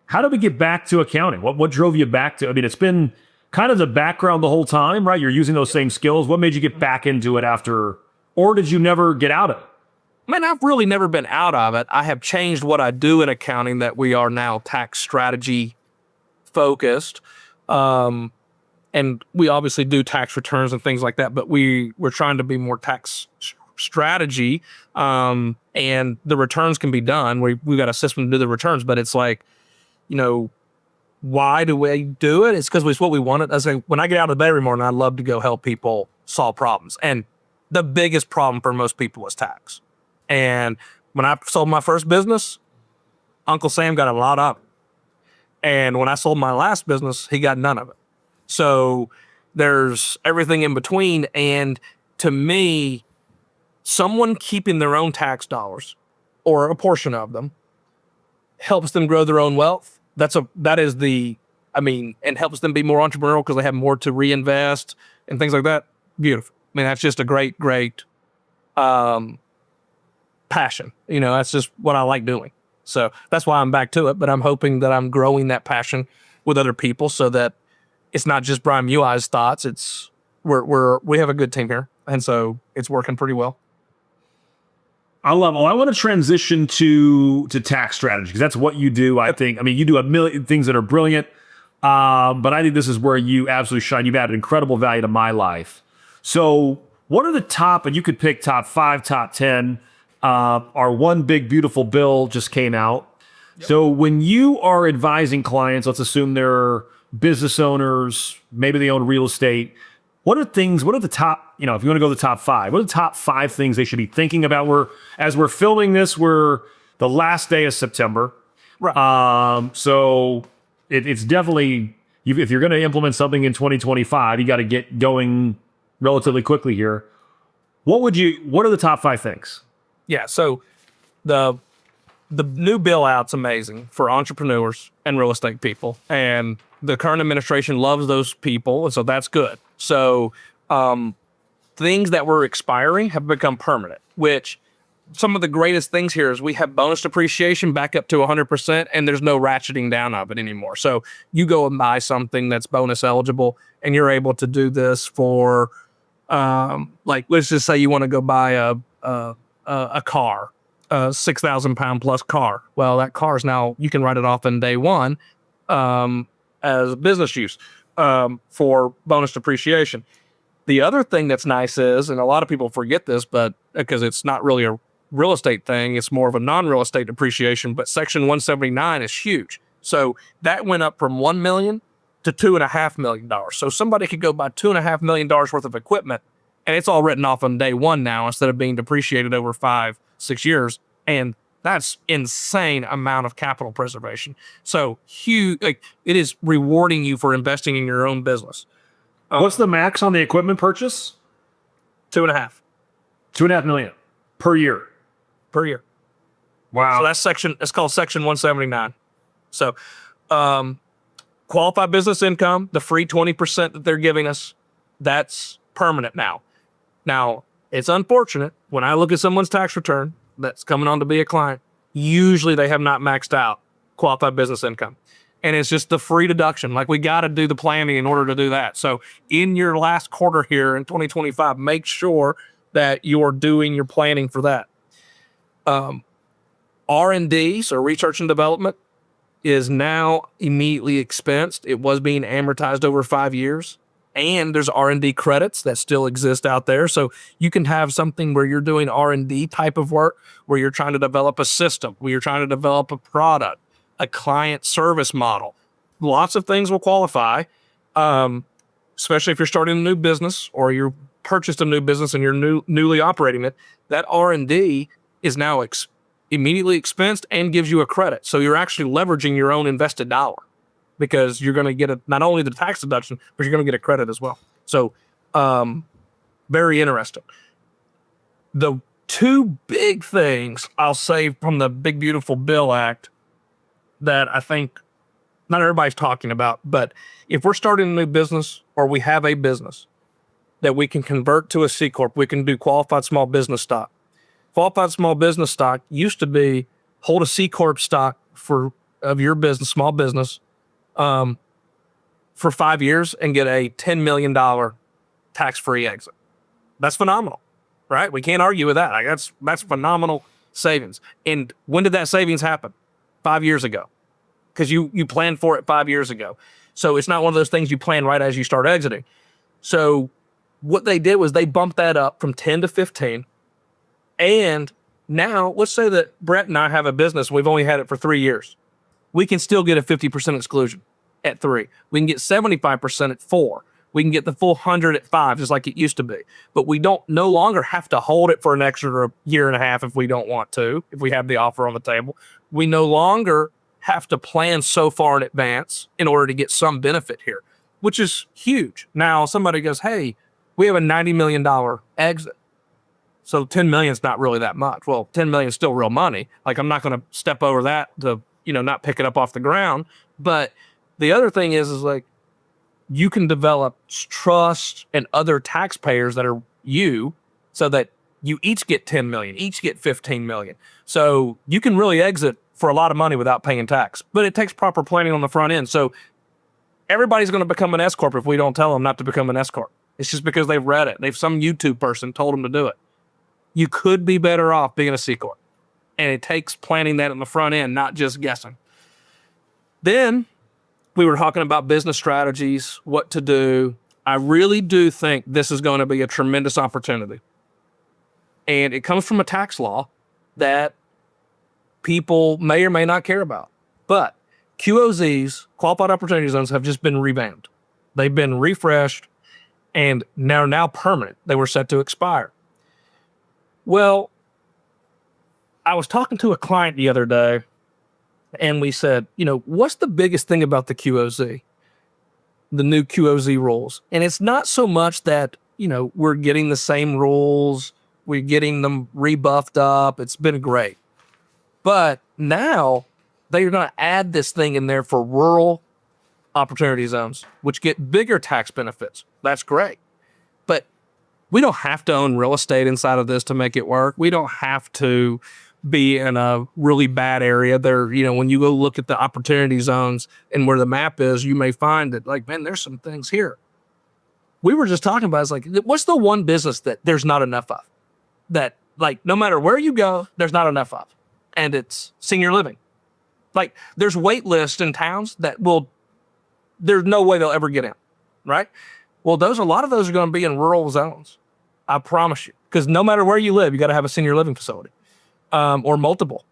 How did we get back to accounting? What drove you back to, I mean, it's been kind of the background the whole time, right? You're using those same skills. What made you get back into it after, or did you never get out of it? Man, I've really never been out of it. I have changed what I do in accounting that we are now tax strategy focused. And we obviously do tax returns and things like that, but we're trying to be more tax strategy. And the returns can be done. We've got a system to do the returns, but it's like, why do we do it? It's because it's what we wanted. I say, when I get out of bed every morning, I love to go help people solve problems. And the biggest problem for most people is tax. And when I sold my first business, Uncle Sam got a lot of it. And when I sold my last business, he got none of it. So there's everything in between. And to me, someone keeping their own tax dollars or a portion of them helps them grow their own wealth. And helps them be more entrepreneurial because they have more to reinvest and things like that. Beautiful. I mean, that's just a great passion. That's just what I like doing. So that's why I'm back to it. But I'm hoping that I'm growing that passion with other people so that it's not just Brian Muia's thoughts. It's we have a good team here, and so it's working pretty well. I love it. I want to transition to tax strategy because that's what you do. I think. I mean, you do a million things that are brilliant, but I think this is where you absolutely shine. You've added incredible value to my life. So, what are the top? And you could pick top 5, top 10. Our one big beautiful bill just came out. Yep. So when you are advising clients, let's assume they're business owners, maybe they own real estate. What are the top, if you want to go to the top 5, what are the top 5 things they should be thinking about? As we're filming this, we're the last day of September. Right. So it's definitely, if you're going to implement something in 2025, you got to get going relatively quickly here. What are the top 5 things? Yeah. So the new bill out's amazing for entrepreneurs and real estate people. And the current administration loves those people. And so that's good. So things that were expiring have become permanent, which some of the greatest things here is we have bonus depreciation back up to 100% and there's no ratcheting down of it anymore. So you go and buy something that's bonus eligible and you're able to do this for, let's just say you want to go buy a car, a 6,000 pound plus car. Well, that car is now, you can write it off in day one as business use for bonus depreciation. The other thing that's nice is, and a lot of people forget this, but because it's not really a real estate thing, it's more of a non-real estate depreciation, but Section 179 is huge. So that went up from $1 million to $2.5 million. So somebody could go buy $2.5 million worth of equipment and it's all written off on day one now instead of being depreciated over 5-6 years. And that's insane amount of capital preservation. So huge, it is rewarding you for investing in your own business. What's the max on the equipment purchase? 2.5. 2.5 million per year. Per year. Wow. So it's called Section 179. So qualified business income, the free 20% that they're giving us, that's permanent now. Now, it's unfortunate when I look at someone's tax return that's coming on to be a client, usually they have not maxed out qualified business income. And it's just the free deduction. Like, we got to do the planning in order to do that. So in your last quarter here in 2025, make sure that you're doing your planning for that. R&D, so research and development, is now immediately expensed. It was being amortized over 5 years. And there's R&D credits that still exist out there. So you can have something where you're doing R&D type of work, where you're trying to develop a system, where you're trying to develop a product, a client service model. Lots of things will qualify, especially if you're starting a new business or you purchased a new business and you're newly operating it. That R&D is now immediately expensed and gives you a credit. So you're actually leveraging your own invested dollar, because you're going to get not only the tax deduction, but you're going to get a credit as well. So very interesting. The two big things I'll say from the Big Beautiful Bill Act that I think not everybody's talking about, but if we're starting a new business or we have a business, that we can convert to a C Corp. We can do qualified small business stock. Qualified small business stock used to be hold a C Corp stock of your business, small business, for 5 years and get a $10 million tax-free exit. That's phenomenal, right? We can't argue with that. Like that's phenomenal savings. And when did that savings happen? 5 years ago, because you planned for it 5 years ago. So it's not one of those things you plan right as you start exiting. So what they did was they bumped that up from 10 to 15. And now let's say that Brett and I have a business. We've only had it for 3 years. We can still get a 50% exclusion at 3. We can get 75% at 4. We can get the full 100 at 5, just like it used to be. But we don't no longer have to hold it for an extra year and a half if we don't want to, if we have the offer on the table. We no longer have to plan so far in advance in order to get some benefit here, which is huge. Now somebody goes, hey, we have a $90 million exit. So 10 million is not really that much. Well, 10 million is still real money. Like I'm not going to step over that to, not pick it up off the ground. But the other thing is like, you can develop trust and other taxpayers that are you so that you each get 10 million, each get 15 million. So you can really exit for a lot of money without paying tax, but it takes proper planning on the front end. So everybody's going to become an S Corp if we don't tell them not to become an S Corp. It's just because they've read it. Some YouTube person told them to do it. You could be better off being a C Corp. And it takes planning that on the front end, not just guessing. Then we were talking about business strategies, what to do. I really do think this is going to be a tremendous opportunity. And it comes from a tax law that people may or may not care about. But QOZs, qualified opportunity zones, have just been revamped. They've been refreshed and now permanent. They were set to expire. Well, I was talking to a client the other day, and we said, what's the biggest thing about the QOZ, the new QOZ rules? And it's not so much that, we're getting the same rules, we're getting them rebuffed up. It's been great. But now they're going to add this thing in there for rural opportunity zones, which get bigger tax benefits. That's great. But we don't have to own real estate inside of this to make it work. We don't have to be in a really bad area. There, when you go look at the opportunity zones and where the map is, you may find that like, man, there's some things here. We were just talking about, it's like, what's the one business that there's not enough of? That like, no matter where you go, there's not enough of. And it's senior living. Like there's wait lists in towns that there's no way they'll ever get in, right? Well, a lot of those are going to be in rural zones. I promise you. Because no matter where you live, you got to have a senior living facility. Or multiple.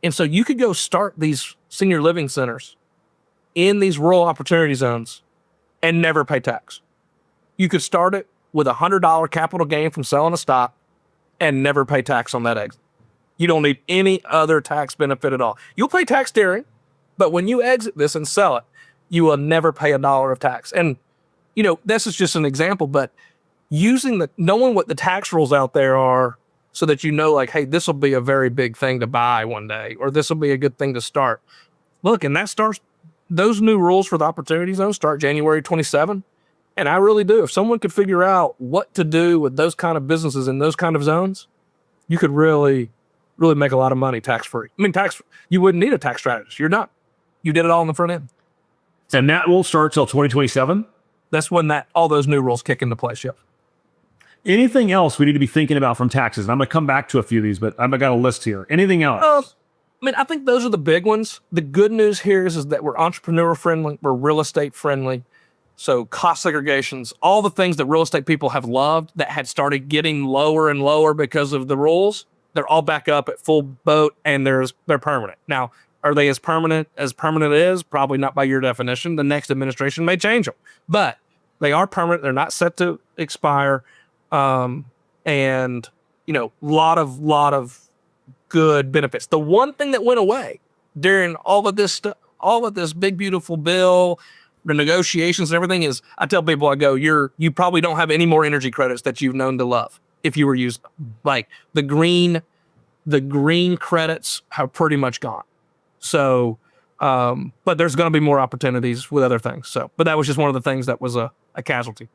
And so you could go start these senior living centers in these rural opportunity zones and never pay tax. You could start it with $100 capital gain from selling a stock and never pay tax on that exit. You don't need any other tax benefit at all. You'll pay tax during, but when you exit this and sell it, you will never pay $1 of tax. And, this is just an example, but knowing what the tax rules out there are, so that like, hey, this will be a very big thing to buy one day, or this will be a good thing to start. Look, and those new rules for the opportunity zone start January 27. And I really do. If someone could figure out what to do with those kind of businesses in those kind of zones, you could really, really make a lot of money tax-free. I mean, you wouldn't need a tax strategist. You're not. You did it all on the front end. And that will start till 2027? That's when all those new rules kick into place, yep. Anything else we need to be thinking about from taxes? And I'm going to come back to a few of these, but I've got a list here. Anything else? I think those are the big ones. The good news here is that we're entrepreneur friendly, we're real estate friendly. So cost segregations, all the things that real estate people have loved that had started getting lower and lower because of the rules, they're all back up at full boat and they're permanent. Now, are they as permanent is? Probably not by your definition. The next administration may change them, but they are permanent. They're not set to expire. And lot of good benefits. The one thing that went away during all of this stuff, all of this big, beautiful bill, the negotiations and everything is, I tell people, I go, you probably don't have any more energy credits that you've known to love if you were using them. Like the green credits have pretty much gone. So, but there's going to be more opportunities with other things. So, but that was just one of the things that was a casualty.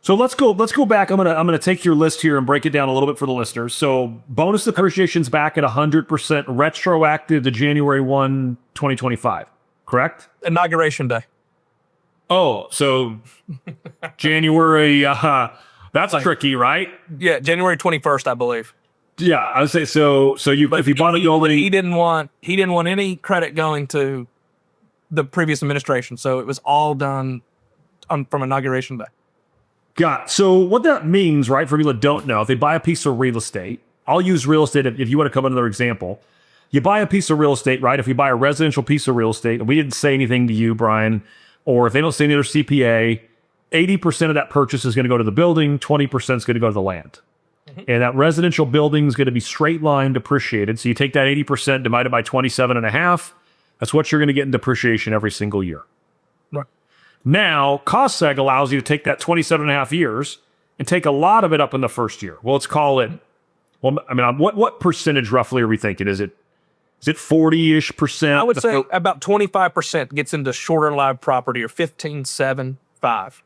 So let's go back. I'm gonna take your list here and break it down a little bit for the listeners. So bonus depreciation's back at 100% retroactive to January 1, 2025. Correct? Inauguration day. Oh, so January. That's tricky, right? Yeah, January 21st, I believe. Yeah, I would say so. So if you bought it, you only he didn't want any credit going to the previous administration, so it was all done from inauguration day. got. So what that means, right? For people that don't know, if they buy a piece of real estate, I'll use real estate if you want to come another example. You buy a piece of real estate, right? If you buy a residential piece of real estate, and we didn't say anything to you, Brian, or if they don't say any other CPA, 80% of that purchase is going to go to the building, 20% is going to go to the land. And that residential building is going to be straight line depreciated. So you take that 80% divided by 27 and a half. That's what you're going to get in depreciation every single year. Right. Now, cost seg allows you to take that 27 and a half years and take a lot of it up in the first year. Well, let's call it, well, I mean, what percentage roughly are we thinking? Is it 40-ish percent? I would say about 25% gets into shorter lived property, or 15, 7, 5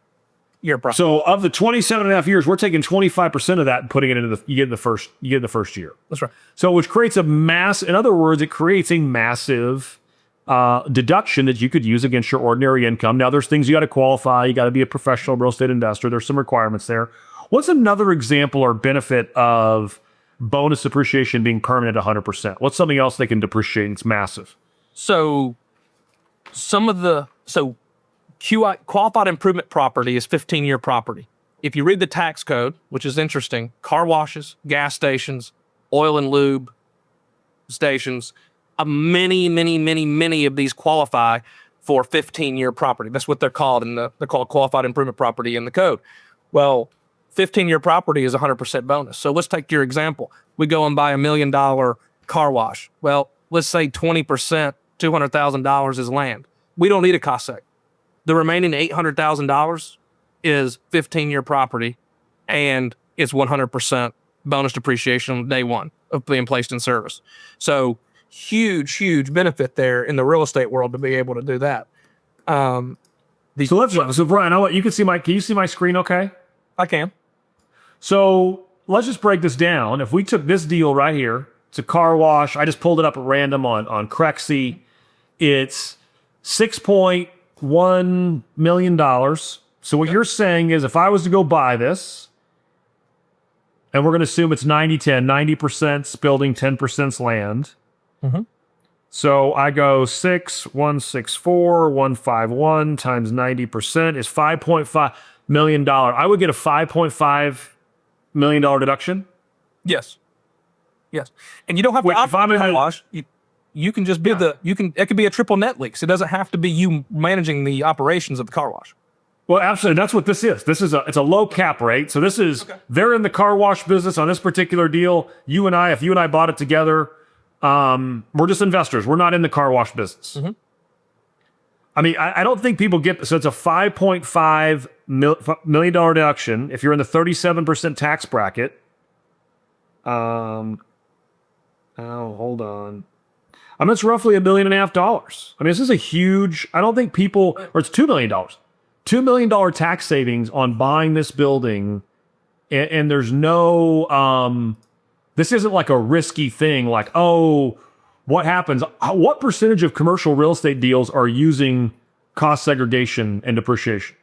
year property. So of the 27 and a half years, we're taking 25% of that and putting it into you get the first year. That's right. So which creates in other words, it creates a massive deduction that you could use against your ordinary income. Now, there's things you got to qualify. You got to be a professional real estate investor. There's some requirements there. What's another example or benefit of bonus depreciation being permanent at 100%? What's something else they can depreciate and it's massive? So qualified improvement property is 15-year property. If you read the tax code, which is interesting, car washes, gas stations, oil and lube stations, many of these qualify for 15-year property. That's what they're called, they're called qualified improvement property in the code. Well, 15-year property is 100% bonus. So let's take your example. We go and buy $1 million car wash. Well, let's say 20%, $200,000 is land. We don't need a cost seg. The remaining $800,000 is 15-year property, and it's 100% bonus depreciation on day one of being placed in service. So huge benefit there in the real estate world to be able to do that. So Brian, can you see my screen okay? I can. So let's just break this down. If we took this deal right here, it's a car wash. I just pulled it up at random on Crexy. It's $6.1 million. So what you're saying is if I was to go buy this, and we're going to assume it's 90-10, 90%'s building, 10%'s land. Mm-hmm. So I go 151 times 90% is $5.5 million. I would get a $5.5 million deduction. Yes. And you don't have to opt for the car wash. You can just be it could be a triple net lease. It doesn't have to be you managing the operations of the car wash. Well, absolutely. That's what this is. It's a low cap rate. So this is, they're in the car wash business on this particular deal. If you and I bought it together, we're just investors. We're not in the car wash business. Mm-hmm. I mean, I don't think people get this. So it's a $5.5 million deduction if you're in the 37% tax bracket. Hold on. I mean, it's roughly $1.5 million. I mean, this is a huge, I don't think people, or it's $2 million. $2 million tax savings on buying this building. And there's no, this isn't like a risky thing like, oh, what happens? What percentage of commercial real estate deals are using cost segregation and depreciation?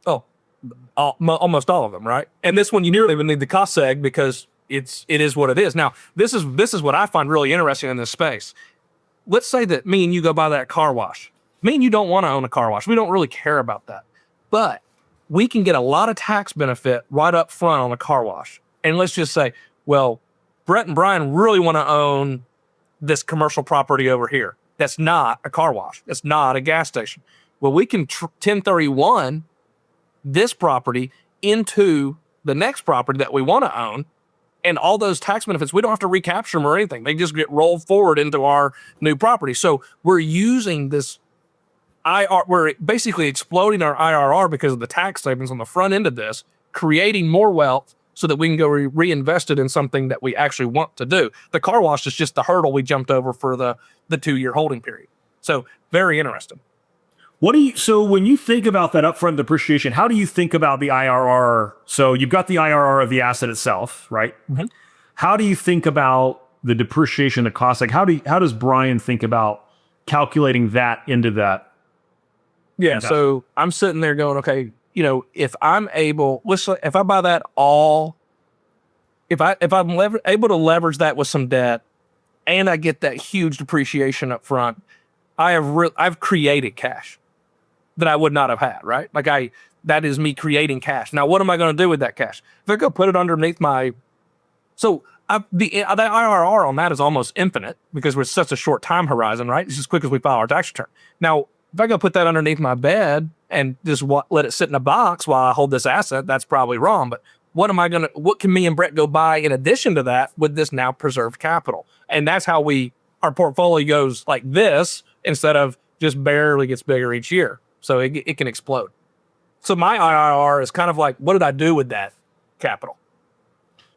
Oh, almost all of them, right? And this one, you nearly would need the cost seg because it is what it is. Now, this is what I find really interesting in this space. Let's say that me and you go buy that car wash. Me and you don't want to own a car wash. We don't really care about that. But we can get a lot of tax benefit right up front on a car wash. And let's just say, well, Brett and Brian really want to own this commercial property over here. That's not a car wash. That's not a gas station. Well, we can 1031 this property into the next property that we want to own. And all those tax benefits, we don't have to recapture them or anything. They just get rolled forward into our new property. So we're using this we're basically exploding our IRR because of the tax savings on the front end of this, creating more wealth so that we can go reinvest it in something that we actually want to do. The car wash is just the hurdle we jumped over for the 2-year holding period. So very interesting. So when you think about that upfront depreciation, how do you think about the IRR? So you've got the IRR of the asset itself, right? Mm-hmm. How do you think about the depreciation, the cost? Like how does Brian think about calculating that into that? Yeah. investment? So I'm sitting there going, okay, if I'm able, if I buy that all, if I'm able to leverage that with some debt, and I get that huge depreciation up front, I've created cash that I would not have had, right? That is me creating cash. Now, what am I going to do with that cash? If I go put it underneath the IRR on that is almost infinite because we're such a short time horizon, right? It's as quick as we file our tax return. Now, if I go put that underneath my bed and just let it sit in a box while I hold this asset, that's probably wrong. But what can me and Brett go buy in addition to that with this now preserved capital? And that's how our portfolio goes like this instead of just barely gets bigger each year. So it can explode. So my IRR is kind of like, what did I do with that capital?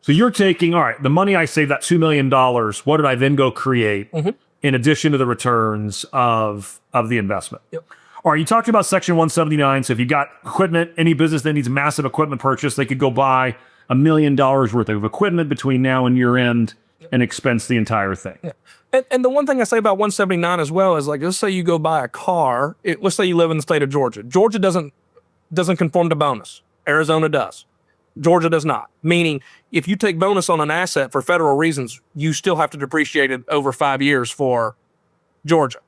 So you're taking, all right, the money I saved, that $2 million, what did I then go create in addition to the returns of the investment? Yep. All right, you talked about Section 179. So if you got equipment, any business that needs massive equipment purchase, they could go buy $1 million worth of equipment between now and year end and expense the entire thing. Yeah. And the one thing I say about 179 as well is let's say you go buy a car. Let's say you live in the state of Georgia. Georgia doesn't conform to bonus. Arizona does. Georgia does not. Meaning, if you take bonus on an asset for federal reasons, you still have to depreciate it over 5 years for Georgia.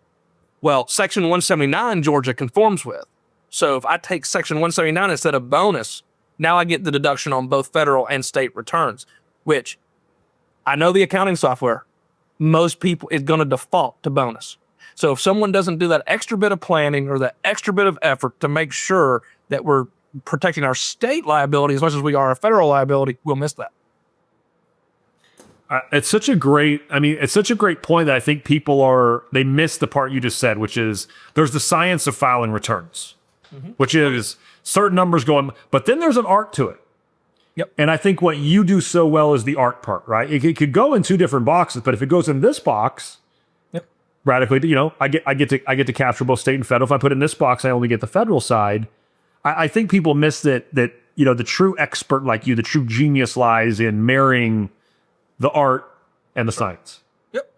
Well, Section 179 Georgia conforms with. So if I take Section 179 instead of bonus, now I get the deduction on both federal and state returns, which I know the accounting software. Most people is going to default to bonus. So if someone doesn't do that extra bit of planning or that extra bit of effort to make sure that we're protecting our state liability as much as we are our federal liability, we'll miss that. It's such a great point that I think they miss the part you just said, which is there's the science of filing returns, which is certain numbers going, but then there's an art to it. Yep. And I think what you do so well is the art part, right? It could go in two different boxes, but if it goes in this box, radically, I get to capture both state and federal. If I put it in this box, I only get the federal side. I think people miss that the true expert like you, the true genius lies in marrying the art and the science. Yep.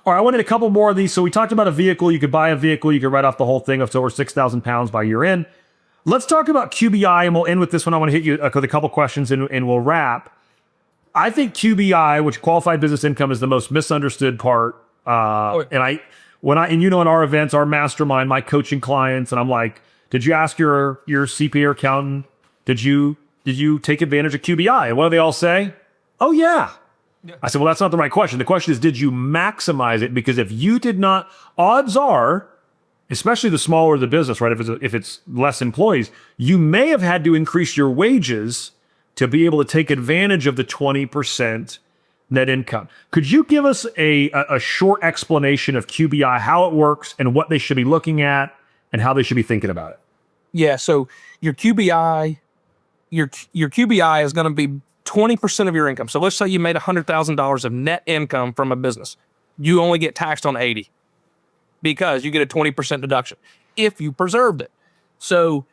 All right, I wanted a couple more of these. So we talked about a vehicle. You could buy a vehicle. You could write off the whole thing up to over 6,000 pounds by year end. Let's talk about QBI, and we'll end with this one. I want to hit you with a couple questions, and we'll wrap. I think QBI, which qualified business income, is the most misunderstood part. And in our events, our mastermind, my coaching clients, and I'm like, did you ask your CPA or accountant? Did you take advantage of QBI? And what do they all say? Oh yeah. I said, well, that's not the right question. The question is, did you maximize it? Because if you did not, odds are, especially the smaller the business, right? If it's less employees, you may have had to increase your wages to be able to take advantage of the 20% net income. Could you give us a short explanation of QBI, how it works, and what they should be looking at, and how they should be thinking about it? Yeah. So your QBI is going to be 20% of your income. So let's say you made $100,000 of net income from a business. You only get taxed on 80 because you get a 20% deduction if you preserved it. So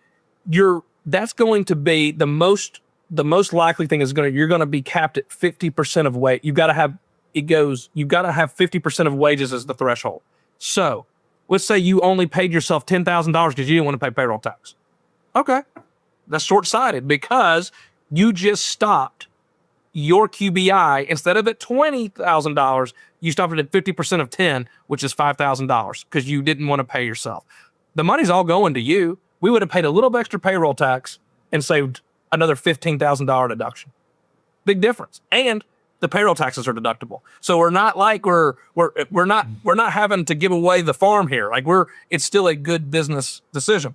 that's going to be the most likely thing is you're going to be capped at 50% of wage. You've got to have 50% of wages as the threshold. So let's say you only paid yourself $10,000 because you didn't want to pay payroll tax. Okay. That's short-sighted because you just stopped your QBI. Instead of at $20,000, you stopped it at 50% of 10, which is $5,000 because you didn't want to pay yourself. The money's all going to you. We would have paid a little bit extra payroll tax and saved another $15,000 deduction. Big difference. And the payroll taxes are deductible. So we're not like we're not having to give away the farm here. It's still a good business decision.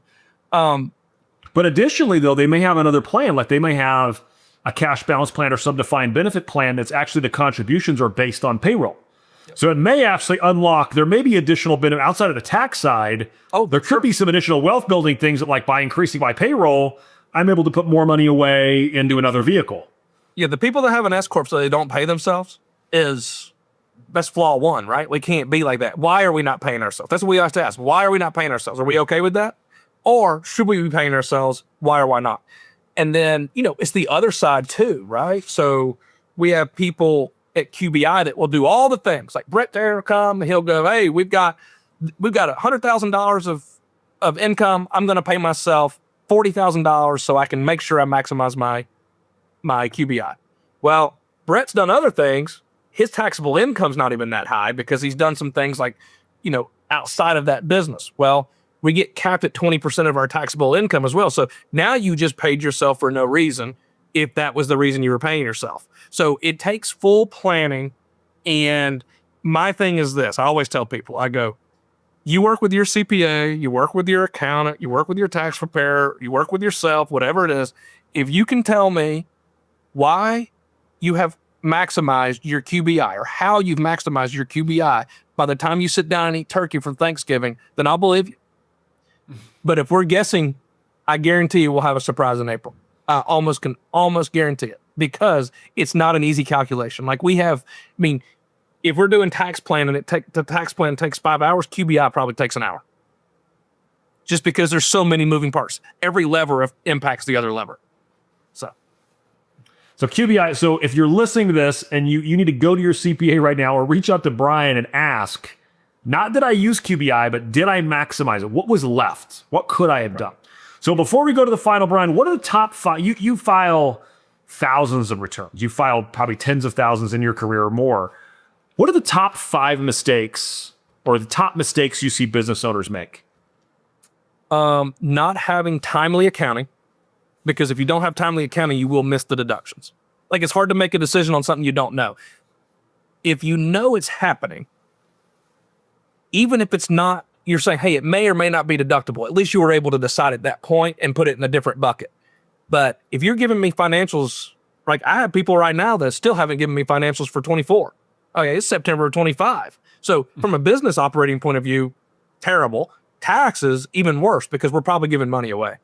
But additionally, though, they may have another plan. Like they may have a cash balance plan or some defined benefit plan that's actually the contributions are based on payroll. Yep. So it may actually unlock, there may be additional benefit outside of the tax side. There could be some additional wealth building things that by increasing my payroll, I'm able to put more money away into another vehicle. Yeah, the people that have an S-Corp so they don't pay themselves is that's flaw one, right? We can't be like that. Why are we not paying ourselves? That's what we have to ask. Why are we not paying ourselves? Are we okay with that? Or should we be paying ourselves? Why or why not? And then, it's the other side too, right? So we have people at QBI that will do all the things. Like Brett there will come, he'll go, hey, we've got $100,000 of income. I'm going to pay myself $40,000 so I can make sure I maximize my QBI. Well, Brett's done other things. His taxable income's not even that high because he's done some things like, outside of that business. Well, we get capped at 20% of our taxable income as well. So now you just paid yourself for no reason if that was the reason you were paying yourself. So it takes full planning. And my thing is this, I always tell people, I go, you work with your CPA, you work with your accountant, you work with your tax preparer, you work with yourself, whatever it is. If you can tell me why you have maximized your QBI or how you've maximized your QBI by the time you sit down and eat turkey for Thanksgiving, then I'll believe you. But if we're guessing, I guarantee you we'll have a surprise in April. I can almost guarantee it because it's not an easy calculation. Like if we're doing tax planning, the tax plan takes 5 hours, QBI probably takes an hour. Just because there's so many moving parts. Every lever impacts the other lever. So QBI, so if you're listening to this and you need to go to your CPA right now or reach out to Brian and ask, not did I use QBI, but did I maximize it? What was left? What could I have done? So before we go to the final, Brian, what are the top five? You file thousands of returns. You filed probably tens of thousands in your career or more. What are the top 5 mistakes or the top mistakes you see business owners make? Not having timely accounting. Because if you don't have timely accounting, you will miss the deductions. Like it's hard to make a decision on something you don't know. If you know it's happening, even if it's not, you're saying, hey, it may or may not be deductible. At least you were able to decide at that point and put it in a different bucket. But if you're giving me financials, like I have people right now that still haven't given me financials for 24. Okay, it's September of 25. So from a business operating point of view, terrible. Taxes, even worse, because we're probably giving money away.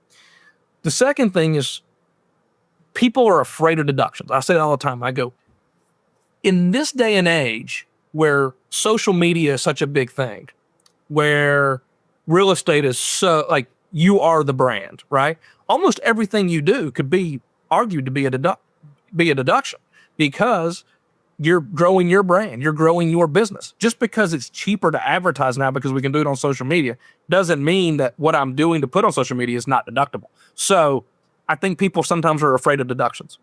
The second thing is people are afraid of deductions. I say it all the time. I go, in this day and age where social media is such a big thing, where real estate is so, like, you are the brand, right? Almost everything you do could be argued to be a deduction because you're growing your brand, you're growing your business. Just because it's cheaper to advertise now because we can do it on social media doesn't mean that what I'm doing to put on social media is not deductible. So I think people sometimes are afraid of deductions.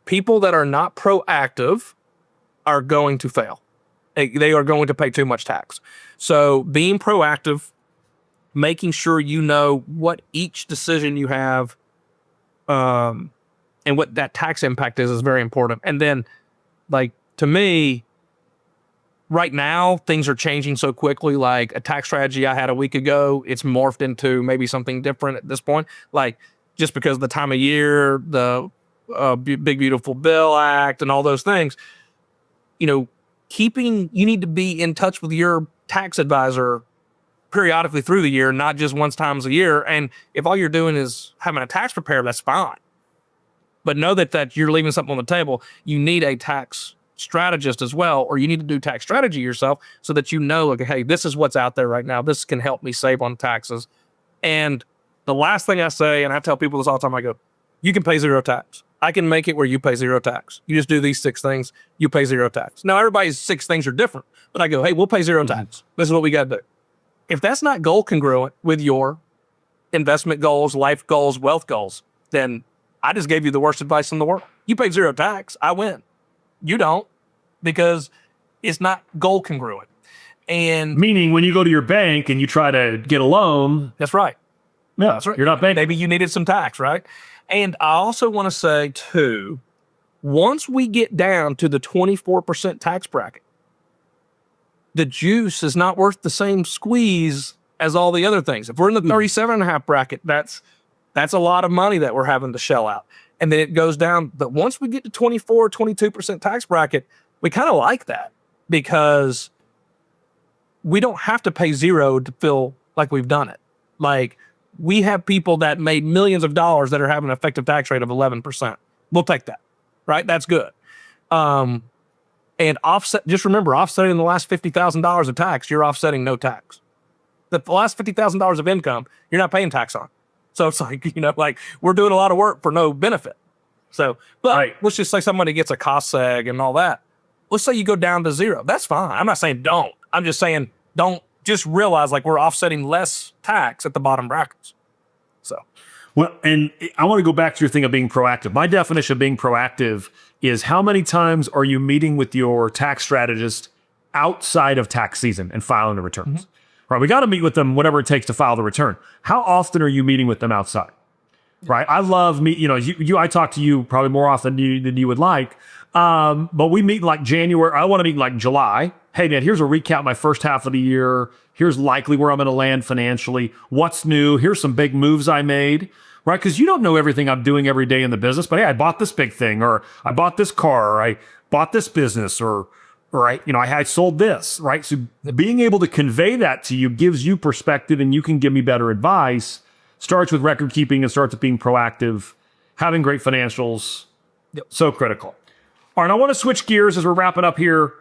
People that are not proactive are going to fail. They are going to pay too much tax. So being proactive, making sure you know what each decision you have, and what that tax impact is very important. And then, like, to me, right now, things are changing so quickly. Like a tax strategy I had a week ago, it's morphed into maybe something different at this point. Like, just because of the time of year, the Big Beautiful Bill Act and all those things, you need to be in touch with your tax advisor periodically through the year, not just once times a year. And if all you're doing is having a tax preparer, that's fine. But know that you're leaving something on the table. You need a tax strategist as well, or you need to do tax strategy yourself so that you know, like, hey, this is what's out there right now. This can help me save on taxes. And the last thing I say, and I tell people this all the time, I go, you can pay zero tax. I can make it where you pay zero tax. You just do these 6 things, you pay zero tax. Now, everybody's 6 things are different, but I go, hey, we'll pay zero tax. This is what we got to do. If that's not goal congruent with your investment goals, life goals, wealth goals, then I just gave you the worst advice in the world. You pay zero tax, I win. You don't, because it's not goal congruent. And meaning when you go to your bank and you try to get a loan. That's right. Yeah, that's right. You're not banking. Maybe you needed some tax, right? And I also want to say too, once we get down to the 24% tax bracket, the juice is not worth the same squeeze as all the other things. If we're in the 37.5 bracket, that's a lot of money that we're having to shell out. And then it goes down. But once we get to 24, 22% tax bracket, we kind of like that because we don't have to pay zero to feel like we've done it. Like, we have people that made millions of dollars that are having an effective tax rate of 11%. We'll take that, right? That's good. And just remember, offsetting the last $50,000 of tax, you're offsetting no tax. The last $50,000 of income, you're not paying tax on. So it's like, like we're doing a lot of work for no benefit. So, but let's just say somebody gets a cost seg and all that. Let's say you go down to zero. That's fine. I'm not saying don't. I'm just saying don't. Just realize like we're offsetting less tax at the bottom brackets. So. Well, and I want to go back to your thing of being proactive. My definition of being proactive is how many times are you meeting with your tax strategist outside of tax season and filing the returns? Right? We got to meet with them whatever it takes to file the return. How often are you meeting with them outside? Right? I love I talk to you probably more often than you would like. But we meet like January. I want to meet like July. Hey man, here's a recap of my first half of the year. Here's likely where I'm going to land financially. What's new? Here's some big moves I made. Right? Because you don't know everything I'm doing every day in the business, but hey, I bought this big thing, or I bought this car, or I bought this business, or I sold this, right? So being able to convey that to you gives you perspective, and you can give me better advice. Starts with record keeping and starts with being proactive, having great financials. Yep. So critical. All right, I want to switch gears as we're wrapping up here.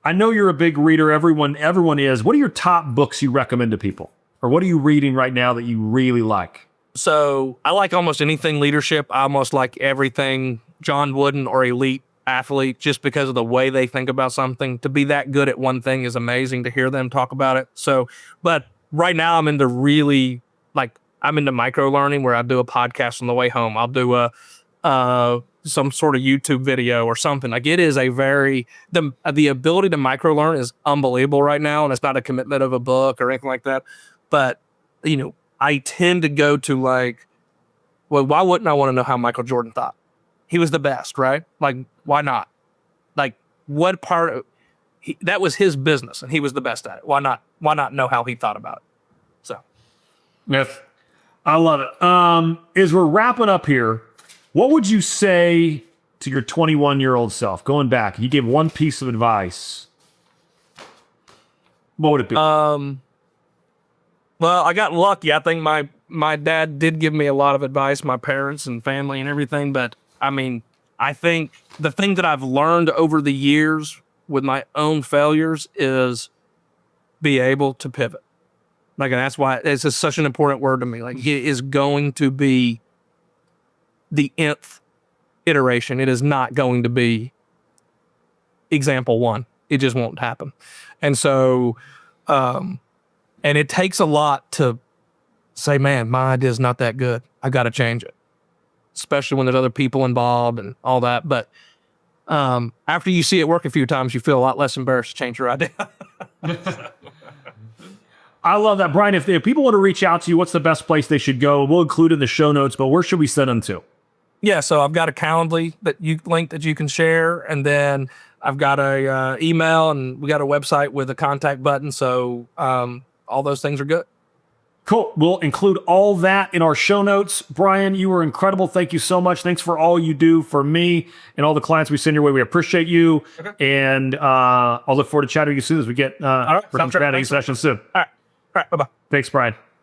I know you're a big reader. Everyone is. What are your top books you recommend to people? Or what are you reading right now that you really like? So I like almost anything leadership. I almost like everything John Wooden or elite athlete, just because of the way they think about something. To be that good at one thing is amazing to hear them talk about it. So, but right now I'm into micro learning, where I do a podcast on the way home. I'll do some sort of YouTube video or something. Like it is the ability to micro learn is unbelievable right now. And it's not a commitment of a book or anything like that. But, I tend to go to why wouldn't I want to know how Michael Jordan thought? He was the best, right? Like, why not? Like, what part of that was his business and he was the best at it? Why not know how he thought about it? So. Yes, I love it. As we're wrapping up here, what would you say to your 21-year-old self, going back? You gave one piece of advice. What would it be? Well, I got lucky. I think my dad did give me a lot of advice, my parents and family and everything. But I mean, I think the thing that I've learned over the years with my own failures is be able to pivot. Like, and that's why it's just such an important word to me. Like, it is going to be the nth iteration. It is not going to be example one. It just won't happen. And so, and it takes a lot to say, man, my idea is not that good. I got to change it, especially when there's other people involved and all that. But after you see it work a few times, you feel a lot less embarrassed to change your idea. I love that. Brian, if people want to reach out to you, what's the best place they should go? We'll include it in the show notes, but where should we send them to? Yeah, so I've got a Calendly link that you can share, and then I've got a email, and we got a website with a contact button. So all those things are good. Cool. We'll include all that in our show notes. Brian, you were incredible. Thank you so much. Thanks for all you do for me and all the clients we send your way. We appreciate you. Okay. And I'll look forward to chatting with you soon as we get some strategy sessions soon. All right. Bye-bye. Thanks, Brian.